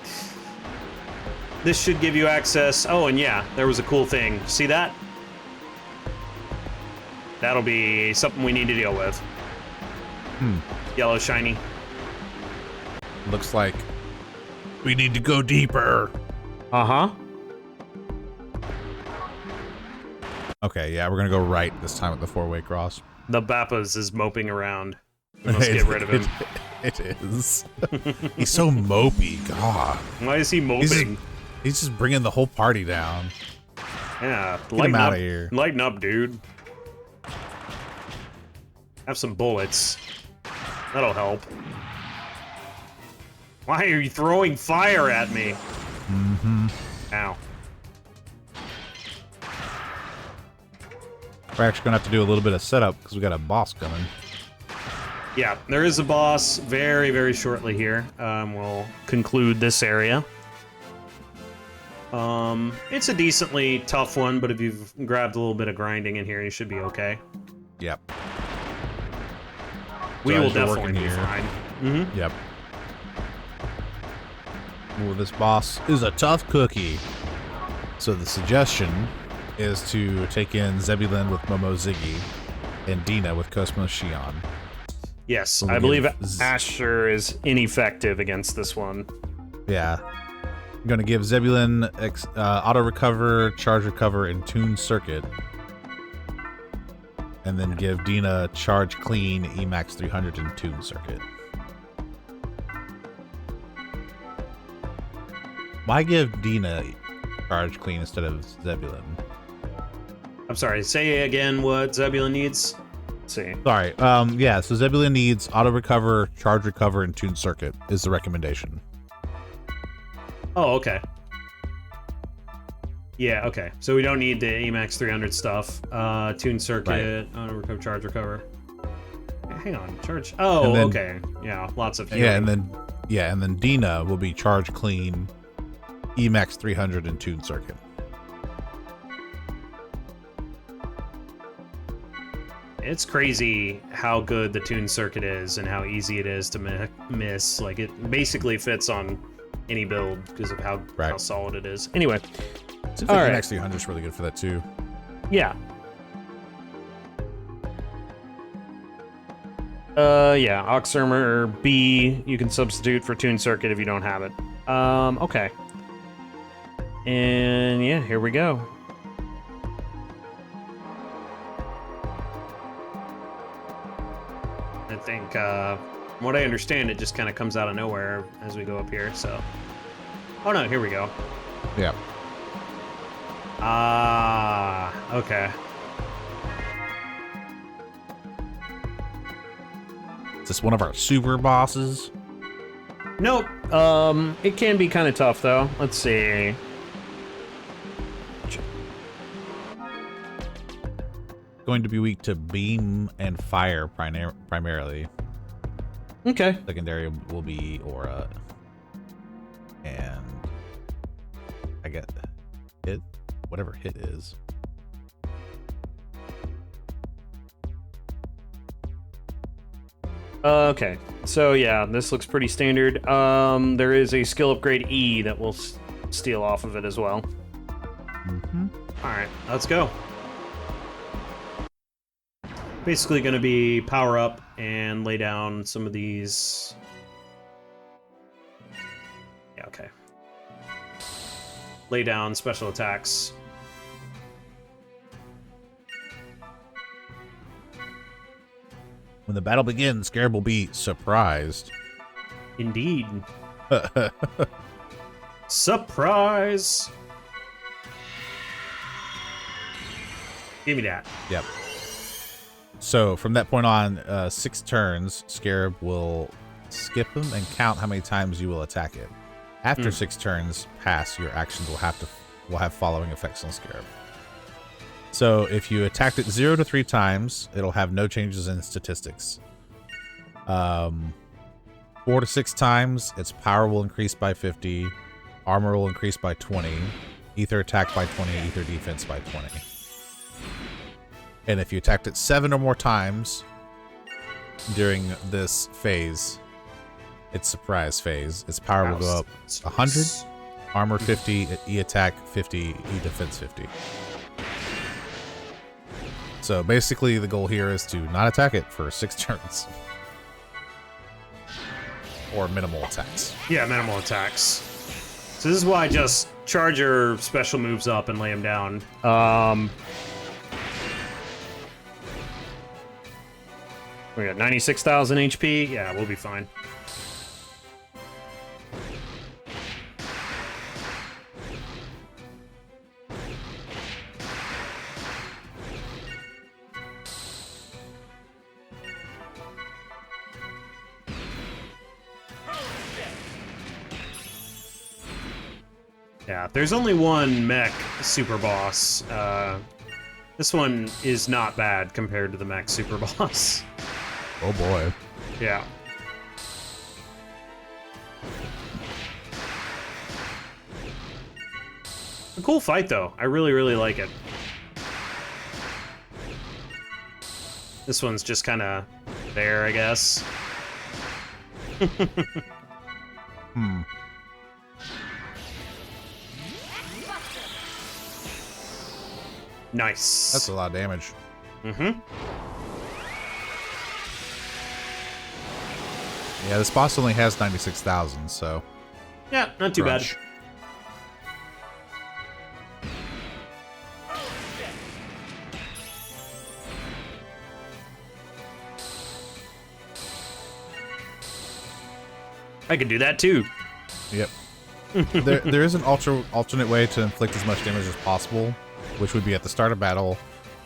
This should give you access. Oh, and yeah, there was a cool thing. See that? That'll be something we need to deal with. Yellow shiny. Looks like we need to go deeper. Uh-huh. Okay, yeah, we're gonna go right this time at the four-way cross. The Bappas is moping around. We must get rid of him. It is. He's so mopey. God. Why is he moping? He's just bringing the whole party down. Yeah, Get him out of here. Lighten up, dude. Have some bullets. That'll help. Why are you throwing fire at me? Mm-hmm. Ow. We're actually gonna have to do a little bit of setup because we got a boss coming. Yeah, there is a boss very, very shortly here. We'll conclude this area. It's a decently tough one, but if you've grabbed a little bit of grinding in here, you should be okay. Yep. We will definitely be fine. Mm-hmm. Yep. Well, this boss is a tough cookie. So the suggestion is to take in Zebulon with Momo Ziggy and Dina with Kos-mos Shion. Yes, So I believe Asher is ineffective against this one. Yeah. I'm going to give Zebulon auto recover, charge recover, and tune circuit. And then give Dina charge clean, Emax 300, and tune circuit. Why give Dina charge clean instead of Zebulon? I'm sorry, say again what Zebulon needs. Let's see. Sorry. Yeah, so Zebulon needs auto recover, charge recover, and tune circuit is the recommendation. Oh, okay. Yeah, okay. So we don't need the Emax 300 stuff. Tune circuit, auto recover, charge recover. Hang on, charge. Oh, then, okay. Yeah, lots of. Yeah, and then Dina will be charge clean, Emax 300, and tune circuit. It's crazy how good the tune circuit is and how easy it is to miss. Like, it basically fits on any build because of how solid it is. Anyway. Seems like Emax 300 is really good for that too. Yeah. Yeah, Oxarmor B, you can substitute for tune circuit if you don't have it. Okay. And yeah, here we go. I think, from what I understand, it just kind of comes out of nowhere as we go up here, so... Oh no, here we go. Yeah. Ah, okay. Is this one of our super bosses? Nope. It can be kind of tough, though. Let's see. Going to be weak to beam and fire primarily. Okay. Secondary will be aura. And I get hit, whatever hit is. Okay, so yeah, this looks pretty standard. There is a skill upgrade E that will steal off of it as well. Mm-hmm. All right, let's go. Basically going to be power up and lay down some of these. Yeah, okay. Lay down special attacks. When the battle begins, Scarab will be surprised. Indeed. Surprise! Give me that. Yep. So from that point on, 6 turns, Scarab will skip them and count how many times you will attack it. After 6 turns pass, your actions will have following effects on Scarab. So if you attacked it 0 to 3 times, it'll have no changes in statistics. 4 to 6 times, its power will increase by 50, armor will increase by 20, ether attack by 20, ether defense by 20. And if you attacked it 7 or more times during this phase, its surprise phase, its power will go up 100, armor 50, E attack 50, E defense 50. So basically the goal here is to not attack it for 6 turns. Or minimal attacks. Yeah, minimal attacks. So this is why I just charge your special moves up and lay them down. We got 96,000 HP. Yeah, we'll be fine. Yeah, there's only one mech super boss. This one is not bad compared to the mech super boss. Oh boy. Yeah. A cool fight, though. I really, really like it. This one's just kind of there, I guess. Nice. That's a lot of damage. Mm-hmm. Yeah, this boss only has 96,000, so... Yeah, not too bad. I could do that too. Yep. there is an alternate way to inflict as much damage as possible, which would be at the start of battle,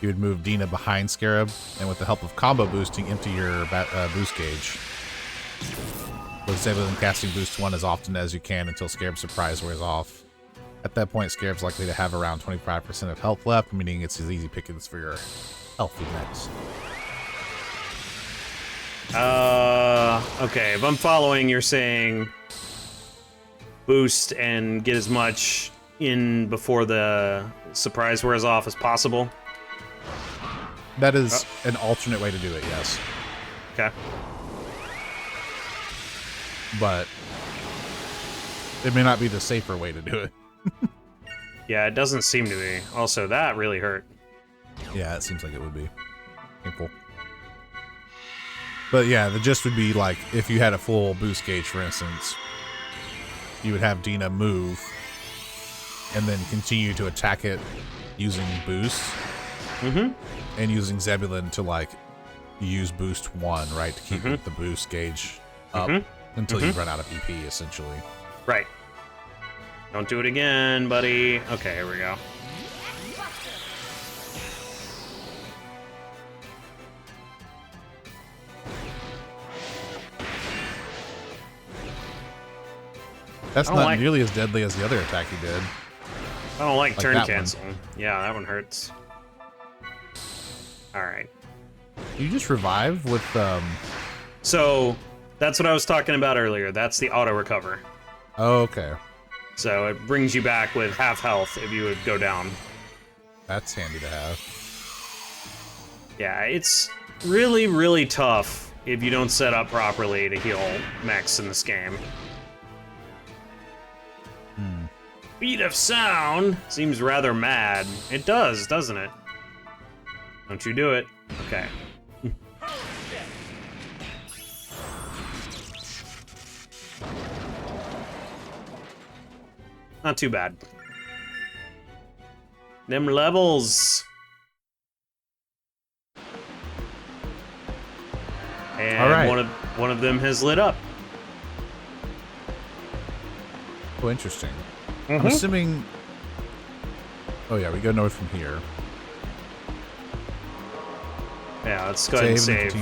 you would move Dina behind Scarab, and with the help of combo boosting, empty your boost gauge. With Zebulon casting boost 1 as often as you can until Scarab's surprise wears off. At that point, Scarab's likely to have around 25% of health left, meaning it's as easy pickings for your healthy mechs. Okay, if I'm following, you're saying boost and get as much in before the surprise wears off as possible? That is an alternate way to do it, yes. Okay. But it may not be the safer way to do it. Yeah, it doesn't seem to be. Also, that really hurt. Yeah, it seems like it would be painful. But yeah, the gist would be like, if you had a full boost gauge, for instance, you would have Dina move and then continue to attack it using boost. Mm-hmm. And using Zebulon to like use boost 1, right? To keep the boost gauge up until you run out of EP, essentially. Right. Don't do it again, buddy. Okay, here we go. That's not nearly as deadly as the other attack he did. I don't like turn that cancel. Yeah, that one hurts. Alright. You just revive with, So, that's what I was talking about earlier. That's the auto recover. Oh, okay. So it brings you back with half health if you would go down. That's handy to have. Yeah, it's really, really tough if you don't set up properly to heal mechs in this game. Beat of sound seems rather mad. It does, doesn't it? Don't you do it. Okay. Not too bad. Them levels. And all right. one of them has lit up. Oh, interesting. I'm assuming... Oh yeah, we go north from here. Yeah, let's go ahead and save.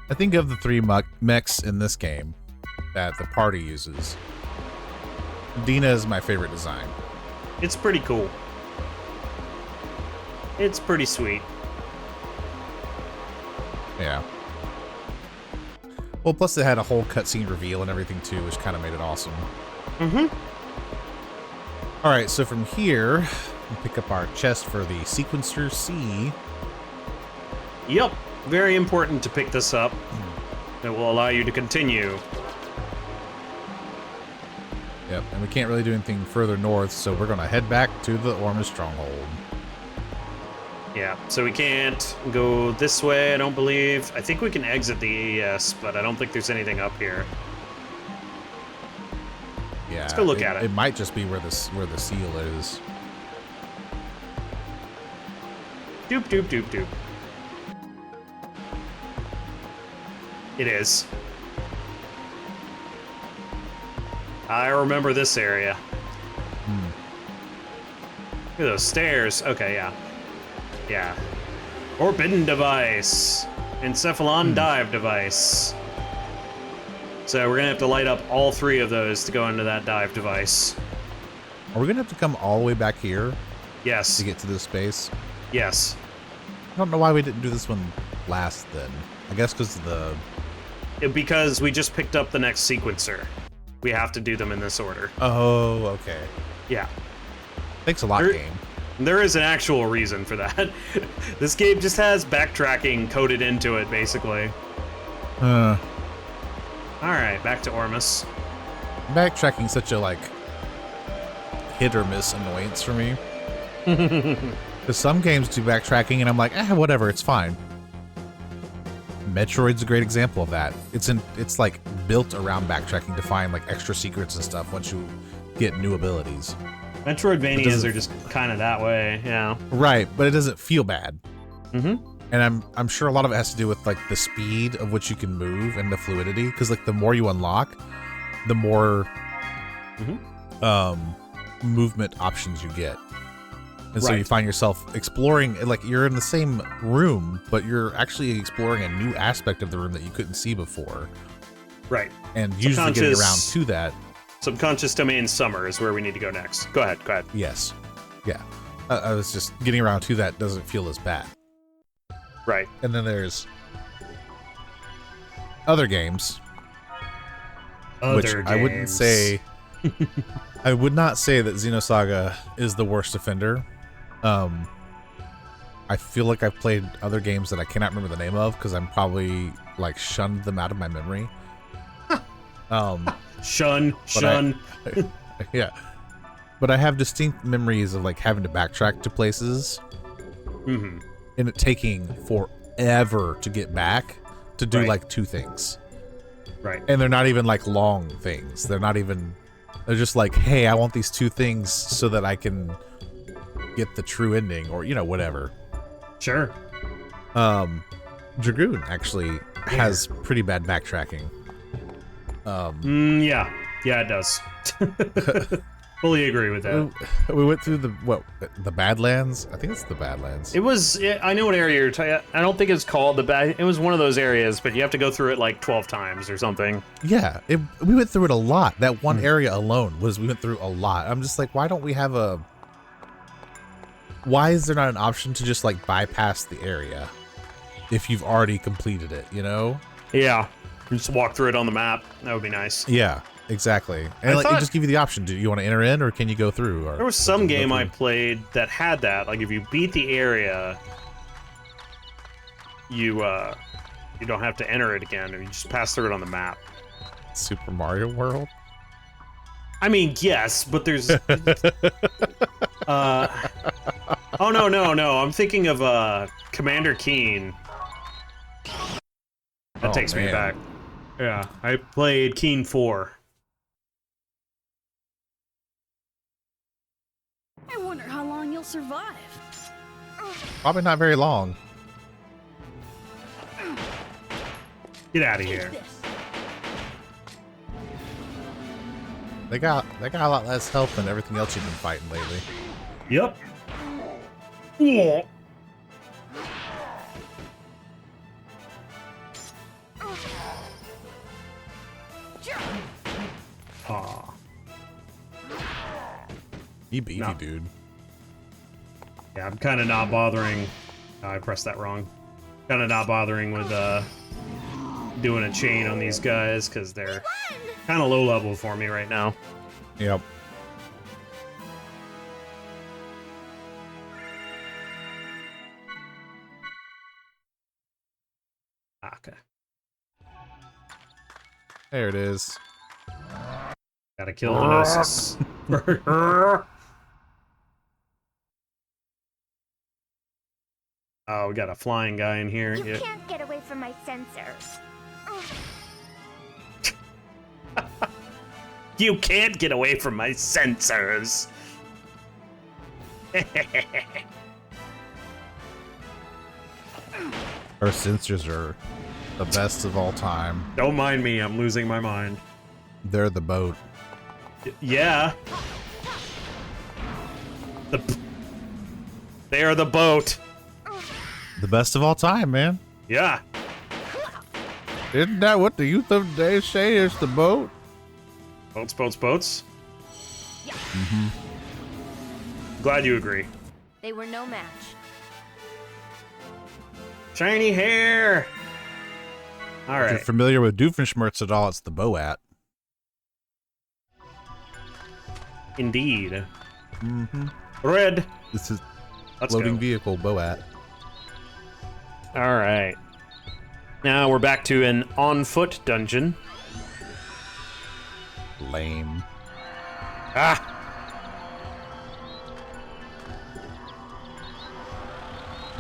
I think of the 3 mechs in this game that the party uses, Dina is my favorite design. It's pretty cool. It's pretty sweet. Yeah. Well, plus they had a whole cutscene reveal and everything too, which kind of made it awesome. All right, so from here, we pick up our chest for the Sequencer C. Yep, very important to pick this up. It will allow you to continue. Yep, and we can't really do anything further north, so we're going to head back to the Ormus Stronghold. Yeah, so we can't go this way, I don't believe. I think we can exit the AES, but I don't think there's anything up here. Yeah, let's go look at it. It might just be where the seal is. Doop, doop, doop, doop. It is. I remember this area. Look at those stairs. Okay, yeah. Yeah. Forbidden device. Encephalon dive device. So we're gonna have to light up all 3 of those to go into that dive device. Are we gonna have to come all the way back here Yes. to get to this space? Yes. I don't know why we didn't do this one last then. I guess because the... Because we just picked up the next sequencer. We have to do them in this order. Oh, okay. Yeah. Thanks a lot, game. There is an actual reason for that. This game just has backtracking coded into it, basically. Alright, back to Ormus. Backtracking's such a, like, hit or miss annoyance for me. Because some games do backtracking, and I'm like, whatever, it's fine. Metroid's a great example of that. It's like built around backtracking to find like extra secrets and stuff once you get new abilities. Metroidvanias are just kind of that way, yeah. Right, but it doesn't feel bad. Mm-hmm. And I'm sure a lot of it has to do with like the speed of which you can move and the fluidity. Because like the more you unlock, the more movement options you get. And so you find yourself exploring, like you're in the same room, but you're actually exploring a new aspect of the room that you couldn't see before. Right. And usually getting around to that. Subconscious Domain Summer is where we need to go next. Go ahead, go ahead. Yes. Yeah. I was just getting around to that doesn't feel as bad. Right. And then there's other games. I wouldn't say... I would not say that Xenosaga is the worst offender. I feel like I've played other games that I cannot remember the name of because I'm probably like shunned them out of my memory. Shun. Yeah. But I have distinct memories of like having to backtrack to places. And it taking forever to get back to do like 2 things. Right. And they're not even like long things. They're just like, hey, I want these 2 things so that I can get the true ending or, whatever. Sure. Dragoon actually has pretty bad backtracking. Yeah, it does. Fully agree with that. We went through the Badlands? I think it's the Badlands. I know what area you're talking. I don't think it's called the Bad. It was one of those areas, but you have to go through it like 12 times or something. Yeah, we went through it a lot. That one area alone we went through a lot. I'm just like, why don't we have why is there not an option to just like bypass the area if you've already completed it, Yeah, just walk through it on the map. That would be nice. Yeah. Exactly. And it just give you the option. Do you want to enter in or can you go through? Or there was some game I played that had that. Like if you beat the area, you don't have to enter it again. Or you just pass through it on the map. Super Mario World? I mean, yes, but there's oh no. I'm thinking of Commander Keen. That takes me back. Yeah, I played Keen 4. I wonder how long you'll survive. Probably not very long. Get out of here. They got a lot less health than everything else you've been fighting lately. Yep. Yeah. Aw. You beefy, dude. Yeah, I'm kind of not bothering. Oh, I pressed that wrong. Kind of not bothering with doing a chain on these guys because they're kind of low level for me right now. Yep. Okay. There it is. Gotta kill the Gnosis. Oh, we got a flying guy in here. You can't get away from my sensors. You can't get away from my sensors. Her sensors are the best of all time. Don't mind me, I'm losing my mind. They're the boat. Yeah. They are the boat. The best of all time, man. Yeah. Isn't that what the youth of the day say is the boat? Boats, boats, boats. Mm-hmm. Glad you agree. They were no match. Shiny hair. All If you're right. familiar with Doofenshmirtz at all, it's the Boat. Indeed. Mm-hmm. Red. This is Let's floating go. vehicle Boat. All right. Now we're back to an on-foot dungeon. Lame. Ah.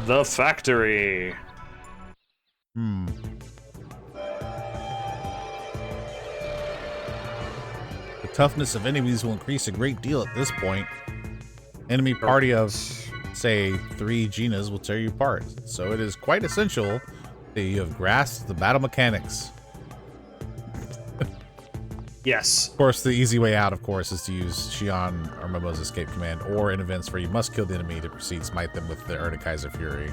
The factory. Hmm. The toughness of enemies will increase a great deal at this point. Enemy party of, say, 3 Genas will tear you apart, so it is quite essential that you have grasped the battle mechanics. Yes. Of course, the easy way out, of course, is to use Xion or Momo's escape command, or in events where you must kill the enemy to proceed smite them with the Erde Kaiser Fury.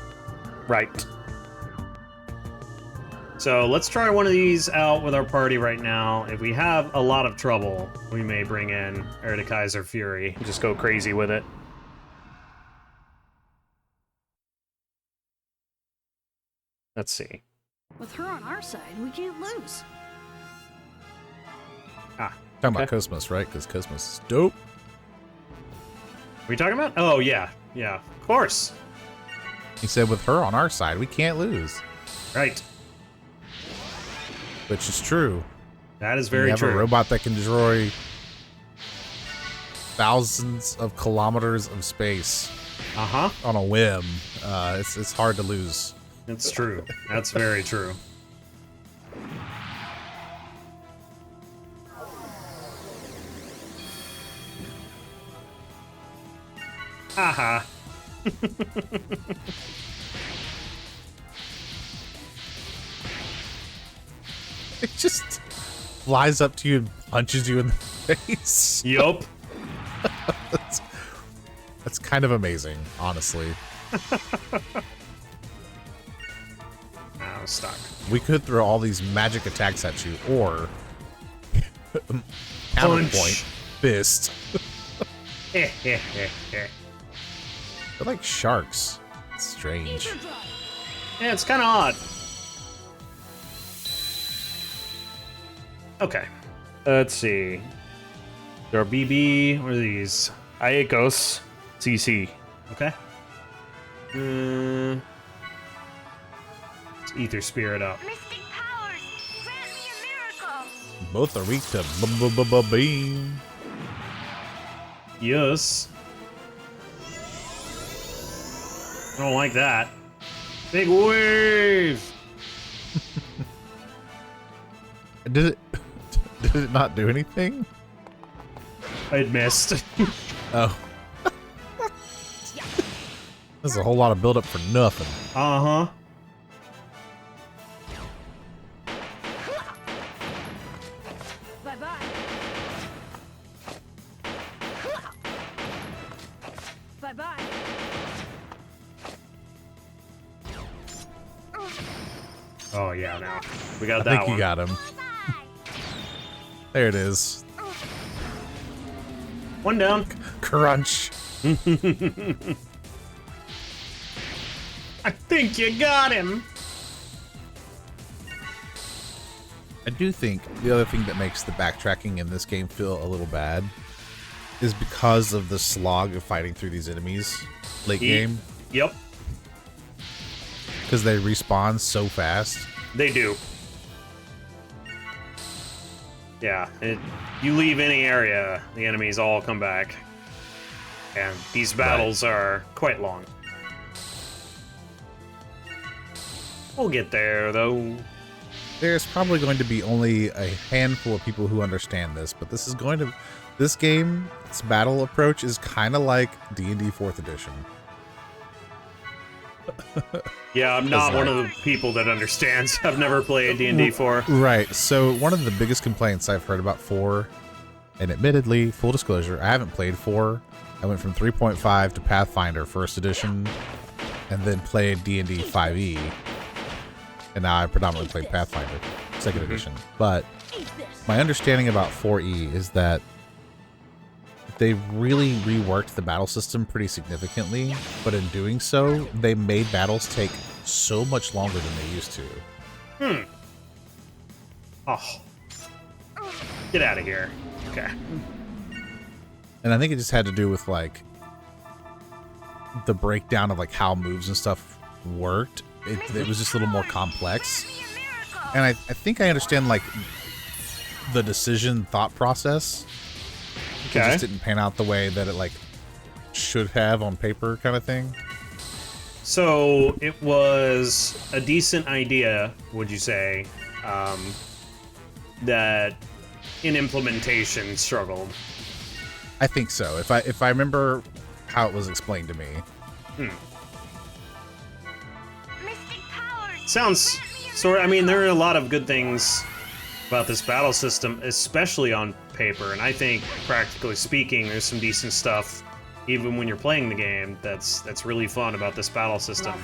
Right. So let's try one of these out with our party right now. If we have a lot of trouble, we may bring in Erde Kaiser Fury. Just go crazy with it. Let's see. With her on our side, we can't lose. Ah. Talking about Okay. Kos-mos, right? Because Kos-mos is dope. What are you talking about? Oh, yeah. Yeah, of course. He said, with her on our side, we can't lose. Right. Which is true. That is When you very have true. a robot that can destroy thousands of kilometers of space Uh-huh. on a whim. It's hard to lose. It's true. That's very true. Haha. It just flies up to you and punches you in the face. Yup. That's kind of amazing, honestly. Oh, stuck. We could throw all these magic attacks at you, or counterpoint, fist. They're like sharks. It's strange. Yeah, it's kind of odd. Okay. Let's see. There are BB. What are these? Iacos. CC. Okay. Let's Ether Spirit up. Mystic powers, grant me a miracle. Both are weak to beam. Yes. I don't like that. Big wave. Did it not do anything? I missed. Oh. There's a whole lot of buildup for nothing. Uh-huh. Bye-bye. Bye-bye. Oh, yeah, now. We got I that think one. you got him. There it is. One down. Crunch. I think you got him. I do think the other thing that makes the backtracking in this game feel a little bad is because of the slog of fighting through these enemies late game, Yep, because they respawn so fast. they do. Yeah, you leave any area, the enemies all come back. And these battles are quite long. We'll get there, though. There's probably going to be only a handful of people who understand this, but this game, its battle approach is kind of like D&D 4th edition. Yeah, I'm not one of the people that understands. I've never played D&D 4. Right. So one of the biggest complaints I've heard about 4, and admittedly, full disclosure, I haven't played 4. I went from 3.5 to Pathfinder First Edition, and then played D&D 5e, and now I predominantly played Pathfinder Second Edition. But my understanding about 4e is that they really reworked the battle system pretty significantly, but in doing so, they made battles take so much longer than they used to. Oh. Get out of here. Okay. And I think it just had to do with, like, the breakdown of, like, how moves and stuff worked. It was just a little more complex. And I think I understand, like, the decision thought process. It just didn't pan out the way that it, like, should have on paper, kind of thing. So it was a decent idea, would you say, that in implementation struggled? I think so. If I remember how it was explained to me. Sounds sort of, I mean, there are a lot of good things about this battle system, especially on paper, and I think, practically speaking, there's some decent stuff, even when you're playing the game, that's really fun about this battle system.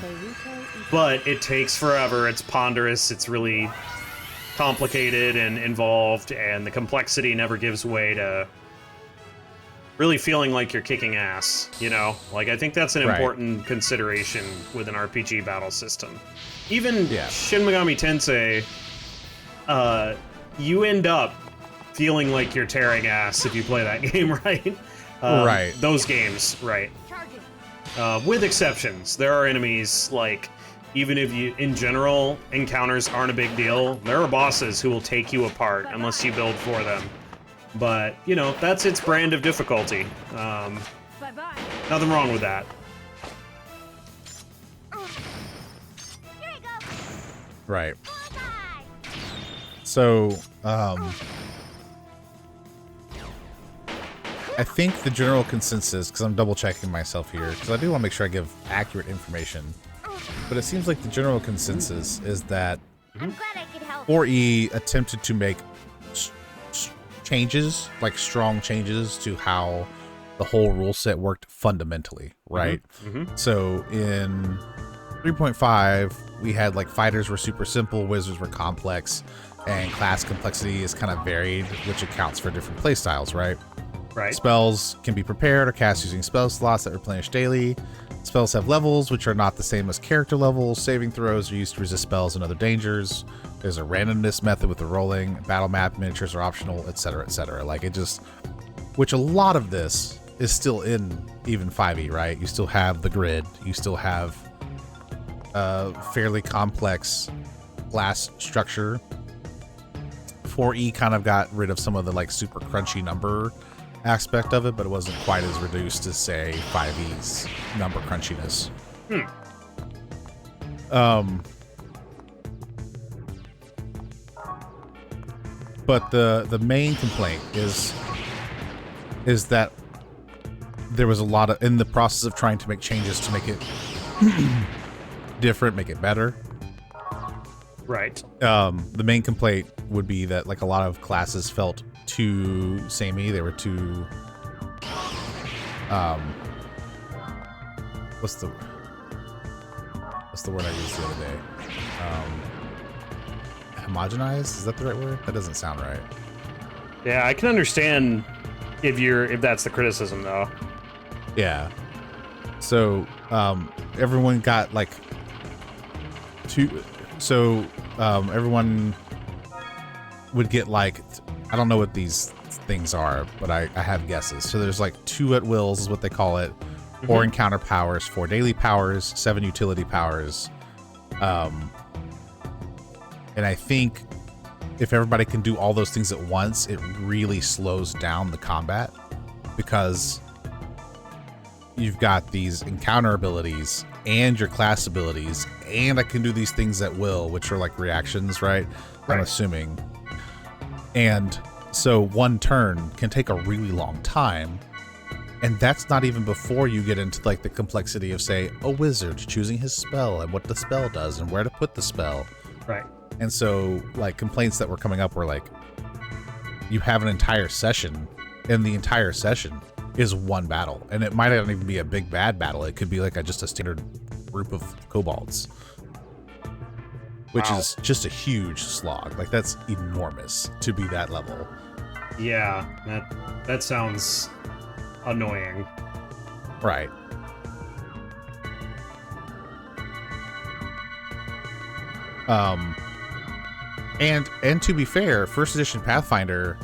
But it takes forever, it's ponderous, it's really complicated and involved, and the complexity never gives way to really feeling like you're kicking ass, you know? Like, I think that's an important consideration with an RPG battle system. Even Shin Megami Tensei, you end up feeling like you're tearing ass if you play that game, right? Those games, right. With exceptions. There are enemies, like, even if you, in general, encounters aren't a big deal, there are bosses who will take you apart unless you build for them. But, you know, that's its brand of difficulty. Nothing wrong with that. Right. So, I think the general consensus, because I'm double checking myself here, because I do want to make sure I give accurate information, but it seems like the general consensus is that 4E attempted to make changes, like strong changes to how the whole rule set worked fundamentally, right? So in 3.5, we had like fighters were super simple, wizards were complex, and class complexity is kind of varied, which accounts for different playstyles, right? Spells can be prepared or cast using spell slots that replenish daily. Spells have levels, which are not the same as character levels. Saving throws are used to resist spells and other dangers. There's a randomness method with the rolling. Battle map miniatures are optional, etc., etc. Like, it just, which a lot of this is still in even 5e, right? You still have the grid. You still have a fairly complex class structure. 4e kind of got rid of some of the like super crunchy number aspect of it, but it wasn't quite as reduced as, say, 5e's number crunchiness. But the main complaint is that there was a lot of, in the process of trying to make changes to make it different, make it better. Right. The main complaint would be that like a lot of classes felt too samey. They were too what's the word I used the other day? Homogenized? Is that the right word? That doesn't sound right. Yeah, I can understand if that's the criticism, though. Yeah. So everyone got like everyone would get like, I don't know what these things are, but I have guesses. So there's like 2 at wills is what they call it, 4 encounter powers, 4 daily powers, 7 utility powers. And I think if everybody can do all those things at once, it really slows down the combat, because you've got these encounter abilities and your class abilities, and I can do these things at will, which are like reactions, right? I'm assuming. And so one turn can take a really long time, And that's not even before you get into like the complexity of, say, a wizard choosing his spell and what the spell does and where to put the spell. Right. And so, like, complaints that were coming up were like, you have an entire session, and the entire session is one battle. And it might not even be a big bad battle. It could be like just a standard group of kobolds. Which is just a huge slog. Like, that's enormous to be that level. Yeah, that sounds annoying. Right. And to be fair, first edition Pathfinder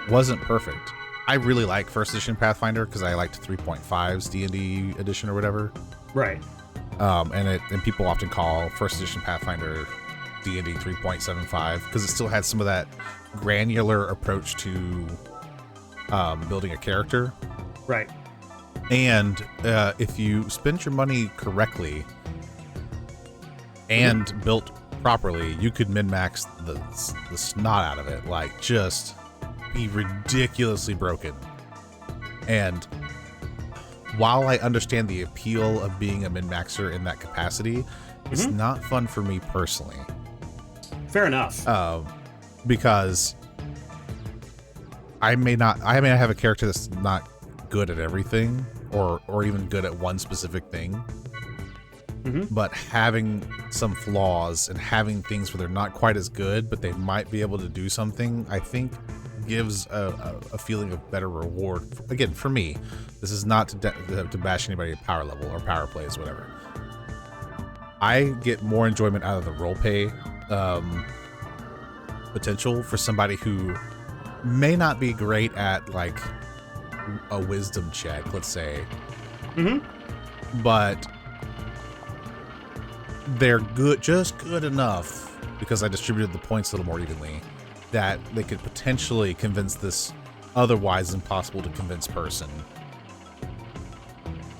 wasn't perfect. I really like first edition Pathfinder because I liked 3.5's D&D edition or whatever. Right. And people often call first edition Pathfinder D&D 3.75 because it still had some of that granular approach to building a character. Right. And if you spent your money correctly and built properly, you could min-max the snot out of it. Like, just be ridiculously broken. And while I understand the appeal of being a min-maxer in that capacity, it's not fun for me personally. Fair enough. Because I may have a character that's not good at everything or even good at one specific thing. But having some flaws and having things where they're not quite as good, but they might be able to do something, I think gives a feeling of better reward. Again, for me, this is not to bash anybody at power level or power plays, whatever. I get more enjoyment out of the roleplay potential for somebody who may not be great at like a wisdom check, let's say, but they're just good enough because I distributed the points a little more evenly that they could potentially convince this otherwise impossible to convince person.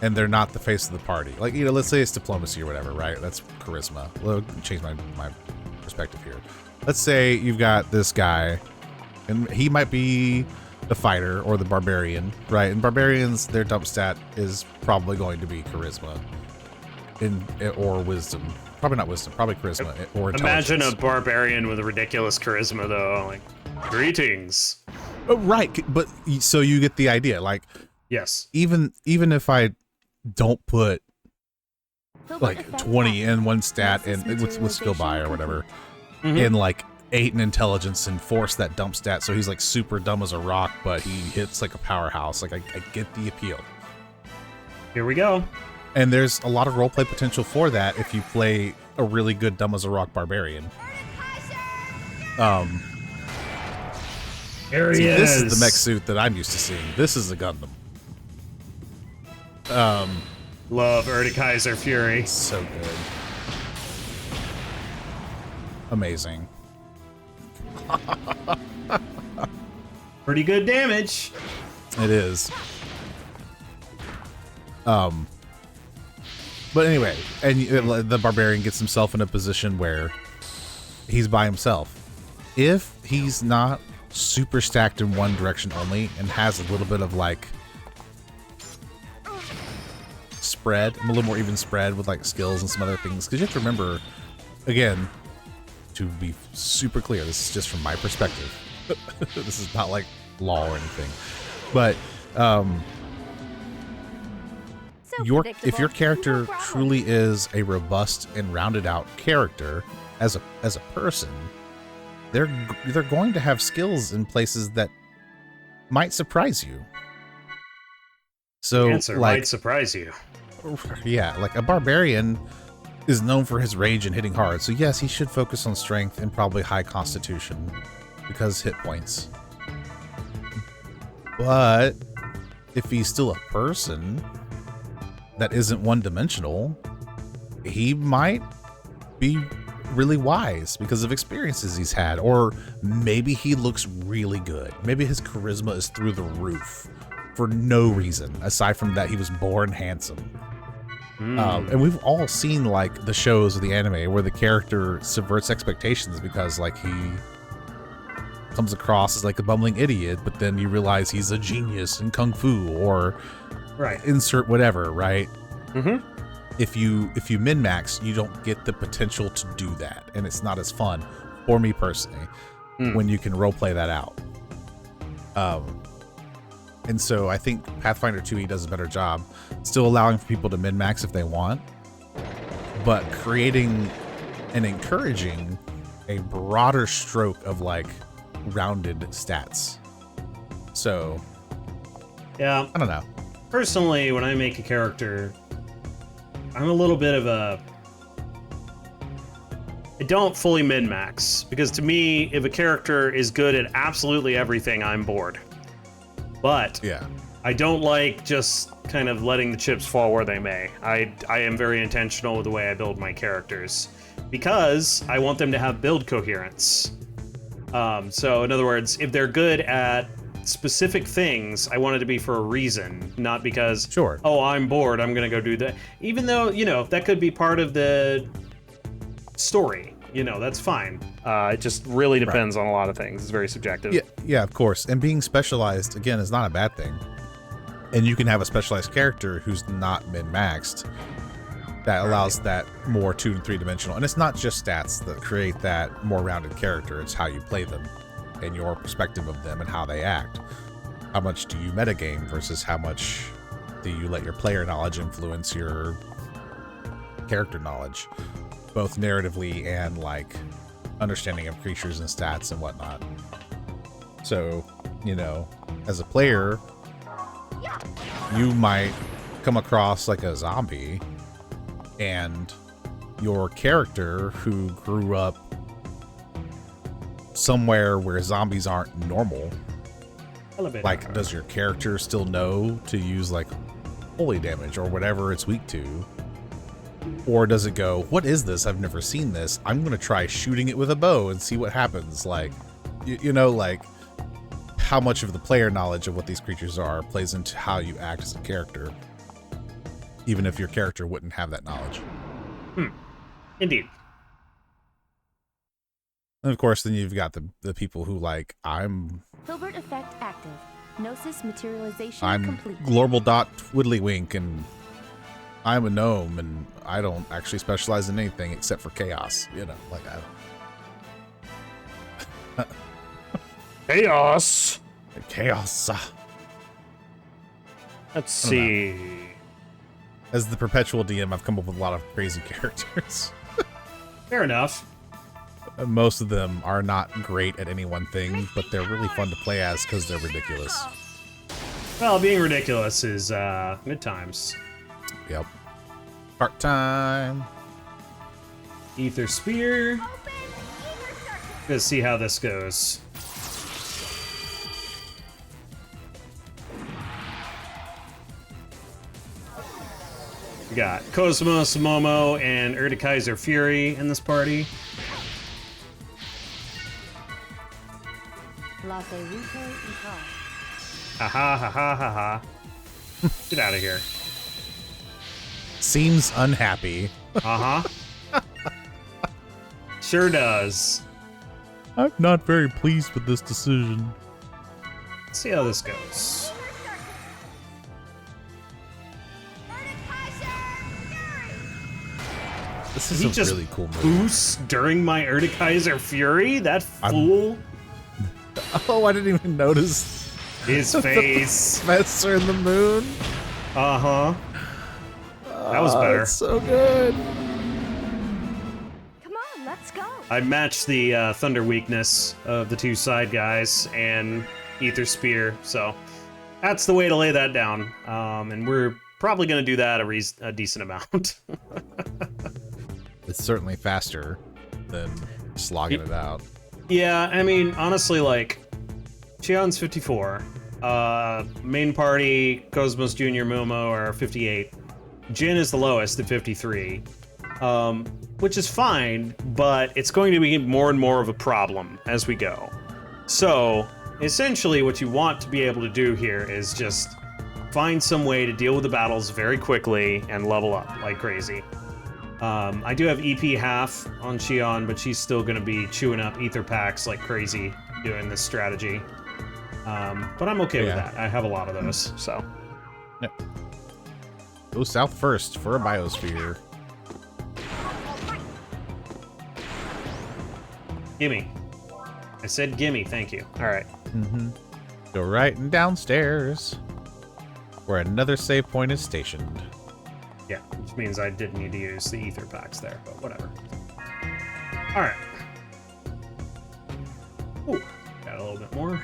And they're not the face of the party. Like, you know, let's say it's diplomacy or whatever, right? That's charisma. Let me change my perspective here. Let's say you've got this guy, and he might be the fighter or the barbarian, right? And barbarians, their dump stat is probably going to be charisma or wisdom. Probably not wisdom, probably charisma or intelligence. Imagine a barbarian with a ridiculous charisma, though. Like, greetings. Oh, right, but so you get the idea. Like, yes, even if I don't put like 20 in one stat and with skill buy or whatever, and like 8 in intelligence and force that dump stat, so he's like super dumb as a rock, but he hits like a powerhouse. Like, I get the appeal. Here we go. And there's a lot of roleplay potential for that if you play a really good dumb as a rock barbarian. Here he is. This is the mech suit that I'm used to seeing. This is a Gundam. Love Erde Kaiser Fury. So good. Amazing. Pretty good damage. It is. But anyway, and the barbarian gets himself in a position where he's by himself. If he's not super stacked in one direction only and has a little bit of like spread, a little more even spread with like skills and some other things, because you have to remember, again, to be super clear, this is just from my perspective. This is not like law or anything, but if your character truly is a robust and rounded out character as a person, they're going to have skills in places that might surprise you. So, the answer like, might surprise you. Yeah, like a barbarian is known for his rage and hitting hard, so yes, he should focus on strength and probably high constitution because hit points. But if he's still a person that isn't one-dimensional, he might be really wise because of experiences he's had, or maybe he looks really good. Maybe his charisma is through the roof for no reason aside from that he was born handsome. And we've all seen like the shows or the anime where the character subverts expectations because like comes across as like a bumbling idiot, but then you realize he's a genius in kung fu or Right. insert whatever, right? Mm-hmm. If you min-max, you don't get the potential to do that, and it's not as fun for me personally when you can roleplay that out. And so I think Pathfinder 2e does a better job, still allowing for people to min-max if they want, but creating and encouraging a broader stroke of like rounded stats. So Yeah. I don't know. Personally, when I make a character, I'm a little bit of a... I don't fully min-max, because to me, if a character is good at absolutely everything, I'm bored. But Yeah. I don't like just kind of letting the chips fall where they may. I am very intentional with the way I build my characters, because I want them to have build coherence. So in other words, if they're good at specific things, I want it to be for a reason, not because, Sure. oh, I'm bored, I'm gonna go do that. Even though, you know, that could be part of the story, you know, that's fine. It just really depends on a lot of things. It's very subjective. Yeah, of course. And being specialized, again, is not a bad thing. And you can have a specialized character who's not min-maxed that allows that more 2- and 3-dimensional. And it's not just stats that create that more rounded character. It's how you play them and your perspective of them and how they act. How much do you metagame versus how much do you let your player knowledge influence your character knowledge, both narratively and like understanding of creatures and stats and whatnot. So, you know, as a player, you might come across like a zombie, and your character who grew up somewhere where zombies aren't normal, like, does your character still know to use like holy damage or whatever it's weak to? Or does it go, what is this? I've never seen this. I'm going to try shooting it with a bow and see what happens. Like, you know, like how much of the player knowledge of what these creatures are plays into how you act as a character, even if your character wouldn't have that knowledge. Indeed. And of course, then you've got the people who like, I'm Hilbert effect active. Gnosis materialization I'm complete. global dot twiddlywink, and I'm a gnome, and I don't actually specialize in anything except for chaos. You know, like I Chaos. chaos. Let's see. As the perpetual DM, I've come up with a lot of crazy characters. Fair enough. Most of them are not great at any one thing, but they're really fun to play as because they're ridiculous. Well, being ridiculous is good times. Yep. Part time. Ether Spear. Let's see how this goes. We got Kos-mos, Momo, and Erde Kaiser Fury in this party. Latte Rute and Car. Ha ha ha ha ha ha. Get out of here. Seems unhappy. Uh-huh. Sure does. I'm not very pleased with this decision. Let's see how this goes. This He is a just really cool move. boosts during my Erde Kaiser Fury? That fool. Oh, I didn't even notice. His face. Professor in the moon. Uh-huh. That was better. It's so good. Come on, let's go. I matched the thunder weakness of the two side guys and Ether Spear, so that's the way to lay that down. And we're probably going to do that a decent amount. It's certainly faster than slogging it out. Yeah, I mean, honestly, like, Cheon's 54. Main party, Kos-mos Jr., Momo are 58. Jin is the lowest at 53. Which is fine, but it's going to be more and more of a problem as we go. So, essentially what you want to be able to do here is just find some way to deal with the battles very quickly and level up like crazy. I do have EP half on Cheon, but she's still going to be chewing up ether packs like crazy doing this strategy. But I'm okay with that. I have a lot of those, so. Yep. Go south first for a biosphere. Gimme. I said gimme, thank you. All right. Go right and downstairs, where another save point is stationed. Yeah, which means I did need to use the ether packs there, but whatever. All right. Ooh, got a little bit more.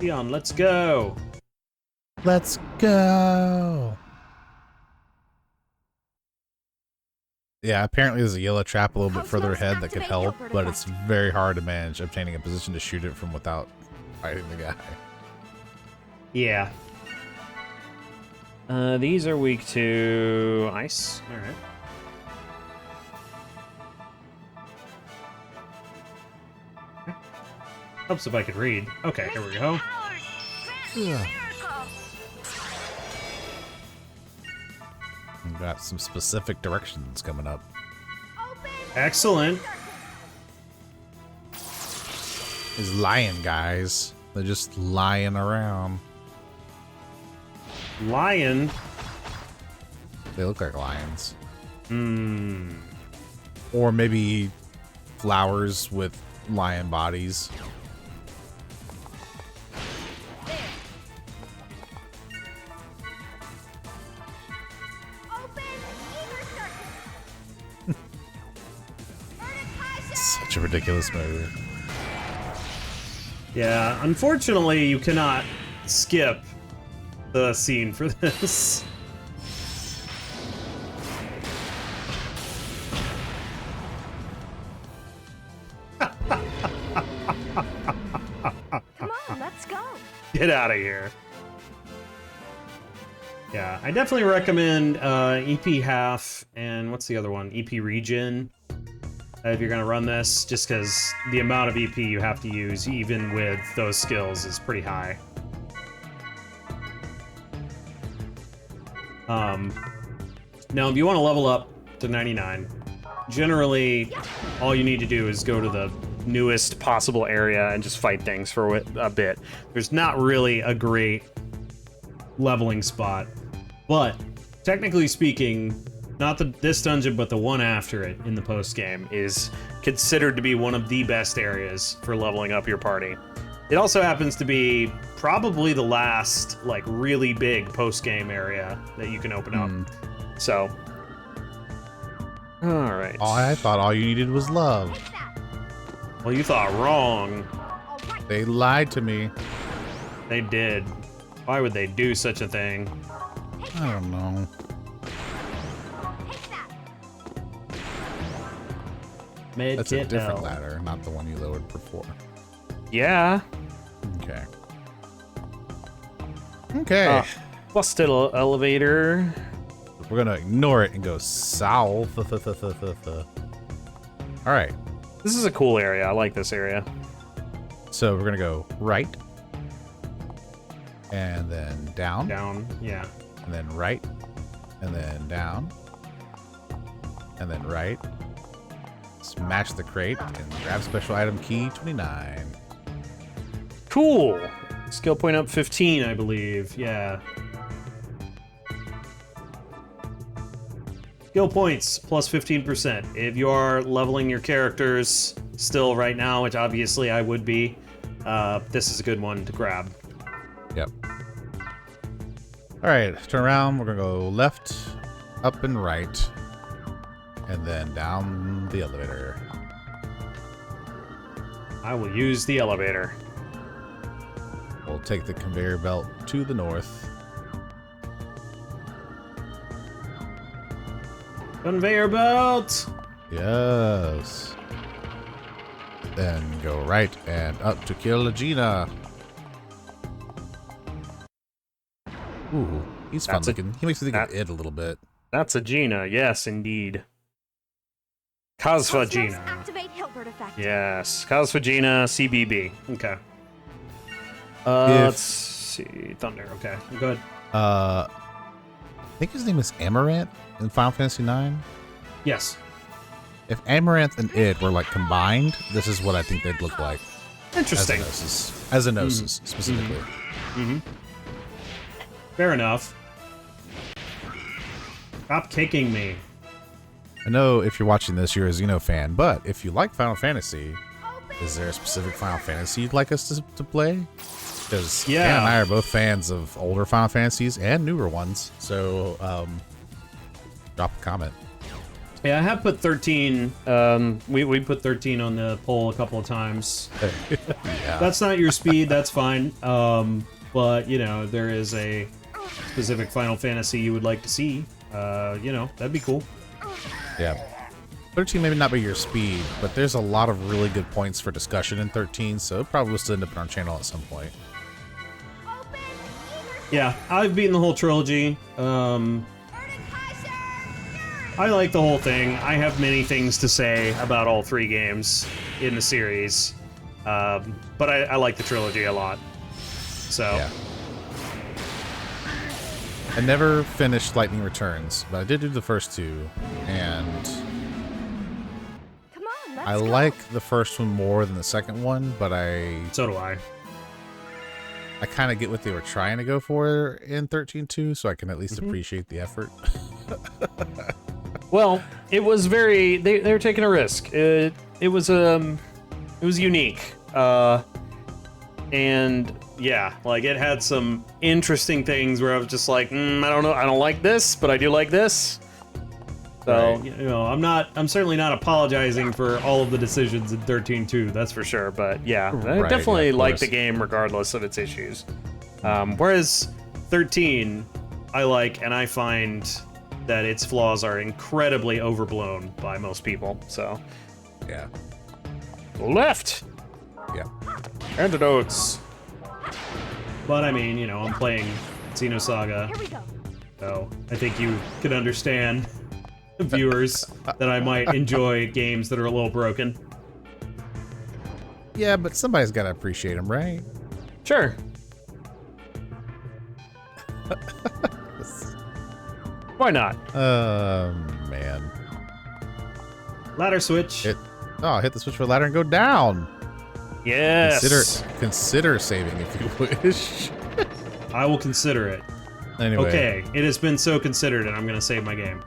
Leon, let's go. Let's go. Yeah, apparently there's a yellow trap a little bit further ahead that could help, but it's very hard to manage obtaining a position to shoot it from without fighting the guy. Yeah. These are weak to ice. All right. Helps if I could read. Okay, here we go. Yeah. We've got some specific directions coming up. Excellent. These lion guys, they're just lying around. Lion. They look like lions. Hmm. Or maybe flowers with lion bodies. Such a ridiculous move. Yeah, unfortunately, you cannot skip the scene for this. Come on, let's go. Get out of here. Yeah, I definitely recommend EP half and what's the other one? EP regen. If you're gonna run this, just because the amount of EP you have to use, even with those skills, is pretty high. Now, if you want to level up to 99, generally, all you need to do is go to the newest possible area and just fight things for a bit. There's not really a great leveling spot, but technically speaking, not this dungeon, but the one after it in the post-game is considered to be one of the best areas for leveling up your party. It also happens to be probably the last, like, really big post-game area that you can open up. So, all right. Oh, I thought all you needed was love. Well, you thought wrong. They lied to me. They did. Why would they do such a thing? I don't know. That's a different ladder, not the one you lowered before. Yeah. Okay. Okay. Busted elevator. We're gonna ignore it and go south. All right. This is a cool area. I like this area. So we're gonna go right, and then down. Down. Yeah. And then right, and then down, and then right. Smash the crate and grab special item key 29. Cool. Skill point up 15, I believe. Yeah. Skill points plus 15%. If you are leveling your characters still right now, which obviously I would be, this is a good one to grab. Yep. All right, turn around. We're gonna go left, up, and right, and then down the elevator. I will use the elevator. We'll take the conveyor belt to the north. Conveyor belt! Yes. Then go right and up to kill Gina. Ooh, he's fun looking. He makes me think of it a little bit. That's a Gina, yes, indeed. Kos-mos Activate Hilbert effect. Yes, Kos-mos CBB. Okay. Let's see. Thunder. Okay, go ahead. I think his name is Amaranth in Final Fantasy IX. Yes. If Amaranth and Id were like combined, this is what I think they'd look like. Interesting. As a Gnosis, specifically. Mm-hmm. Fair enough. Stop kicking me. I know if you're watching this, you're a Xeno fan, but if you like Final Fantasy, is there a specific Final Fantasy you'd like us to play? Because Ken and I are both fans of older Final Fantasies and newer ones, so drop a comment. Yeah, I have put 13. We put 13 on the poll a couple of times. Yeah. That's not your speed. That's fine. But you know, there is a specific Final Fantasy you would like to see. You know, that'd be cool. Yeah. 13 maybe not be your speed, but there's a lot of really good points for discussion in 13, so it'll probably still end up on our channel at some point. Yeah, I've beaten the whole trilogy. I like the whole thing. I have many things to say about all 3 games in the series, but I like the trilogy a lot. So. Yeah. I never finished Lightning Returns, but I did do the first 2, and Come on, let's I go. like the first one more than the second one, but So do I. I kind of get what they were trying to go for in 13.2, so I can at least appreciate the effort. Well, it was very. They were taking a risk. It was unique. And yeah, like it had some interesting things where I was just like, I don't know, I don't like this, but I do like this. So Right. you know, I'm certainly not apologizing for all of the decisions in 13.2. That's for sure. But yeah, I Right, definitely yeah, of like course. the game regardless of its issues. Whereas 13, I like, and I find that its flaws are incredibly overblown by most people. So Yeah. left Yeah. antidotes. But I mean, you know, I'm playing Xenosaga, Here we go. so I think you can understand, viewers, that I might enjoy games that are a little broken. Yeah, but somebody's got to appreciate them, right? Sure. Why not? Man. Ladder switch. Hit the switch for the ladder and go down. Yes. Consider saving if you wish. I will consider it. Anyway. Okay, it has been so considered, and I'm going to save my game.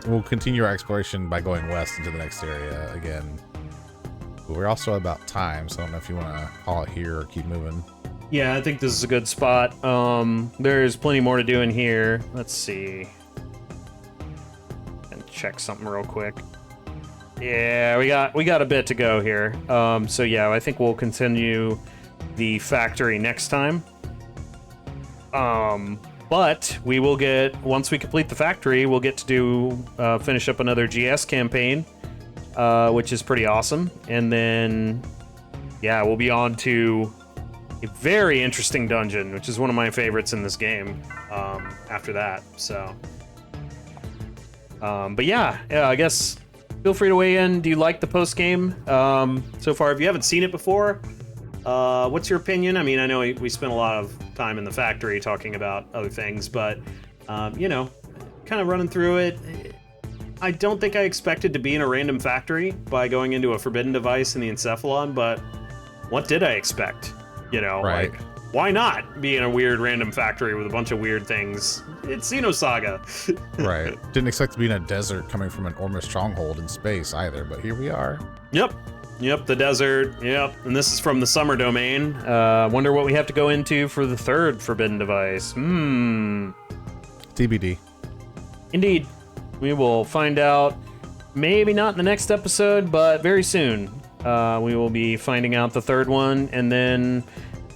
We'll continue our exploration by going west into the next area again. But we're also about time, so I don't know if you want to call it here or keep moving. Yeah, I think this is a good spot. There's plenty more to do in here. Let's see. And check something real quick. Yeah, we got a bit to go here. So yeah, I think we'll continue the factory next time. But we will once we complete the factory, we'll get to do finish up another GS campaign, which is pretty awesome. And then yeah, we'll be on to a very interesting dungeon, which is one of my favorites in this game. After that, so. But yeah, I guess feel free to weigh in. Do you like the post game so far? If you haven't seen it before, what's your opinion? I mean, I know we spent a lot of time in the factory talking about other things, but you know, kind of running through it. I don't think I expected to be in a random factory by going into a forbidden device in the Encephalon, but what did I expect? You know, Right. like, why not be in a weird random factory with a bunch of weird things? It's Xenosaga. Right. Didn't expect to be in a desert coming from an Ormus stronghold in space either, but here we are. Yep, the desert. Yep, and this is from the summer domain. Wonder what we have to go into for the third forbidden device. TBD. Indeed. We will find out, maybe not in the next episode, but very soon. We will be finding out the third one, and then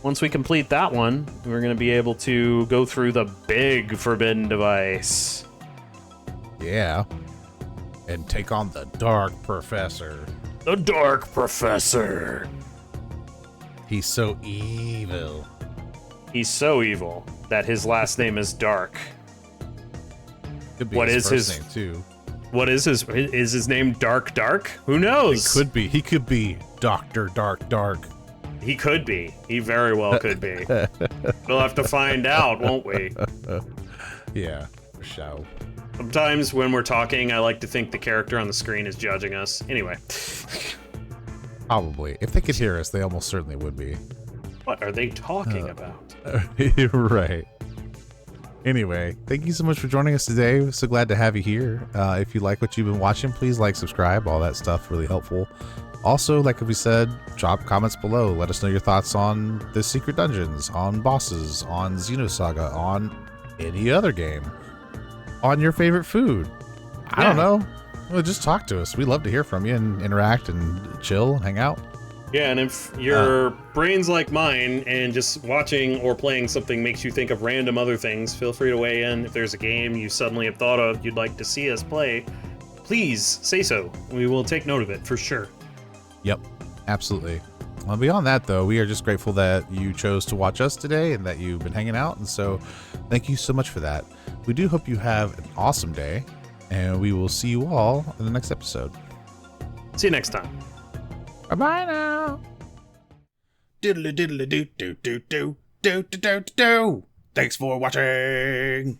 once we complete that one, we're going to be able to go through the big forbidden device. Yeah. And take on the Dark Professor. The Dark Professor. He's so evil. He's so evil that his last name is Dark. Could be What his is first his- name too. What is his name Dark? Who knows? It could be. He could be Dr. Dark. He could be. He very well could be. We'll have to find out, won't we? Yeah, for sure. Sometimes when we're talking, I like to think the character on the screen is judging us. Anyway. Probably. If they could hear us, they almost certainly would be. What are they talking about? Right. Anyway, thank you so much for joining us today. We're so glad to have you here. If you like what you've been watching, please like, subscribe, all that stuff, really helpful. Also, like we said, drop comments below. Let us know your thoughts on the secret dungeons, on bosses, on Xenosaga, on any other game, on your favorite food. I don't know. Well, just talk to us. We love to hear from you and interact and chill, hang out. Yeah, and if your brain's like mine and just watching or playing something makes you think of random other things, feel free to weigh in. If there's a game you suddenly have thought of you'd like to see us play, please say so. We will take note of it for sure. Yep, absolutely. Well, beyond that, though, we are just grateful that you chose to watch us today and that you've been hanging out. And so thank you so much for that. We do hope you have an awesome day, and we will see you all in the next episode. See you next time. Bye-bye now. Diddly diddly do do do do do do do do. Thanks for watching.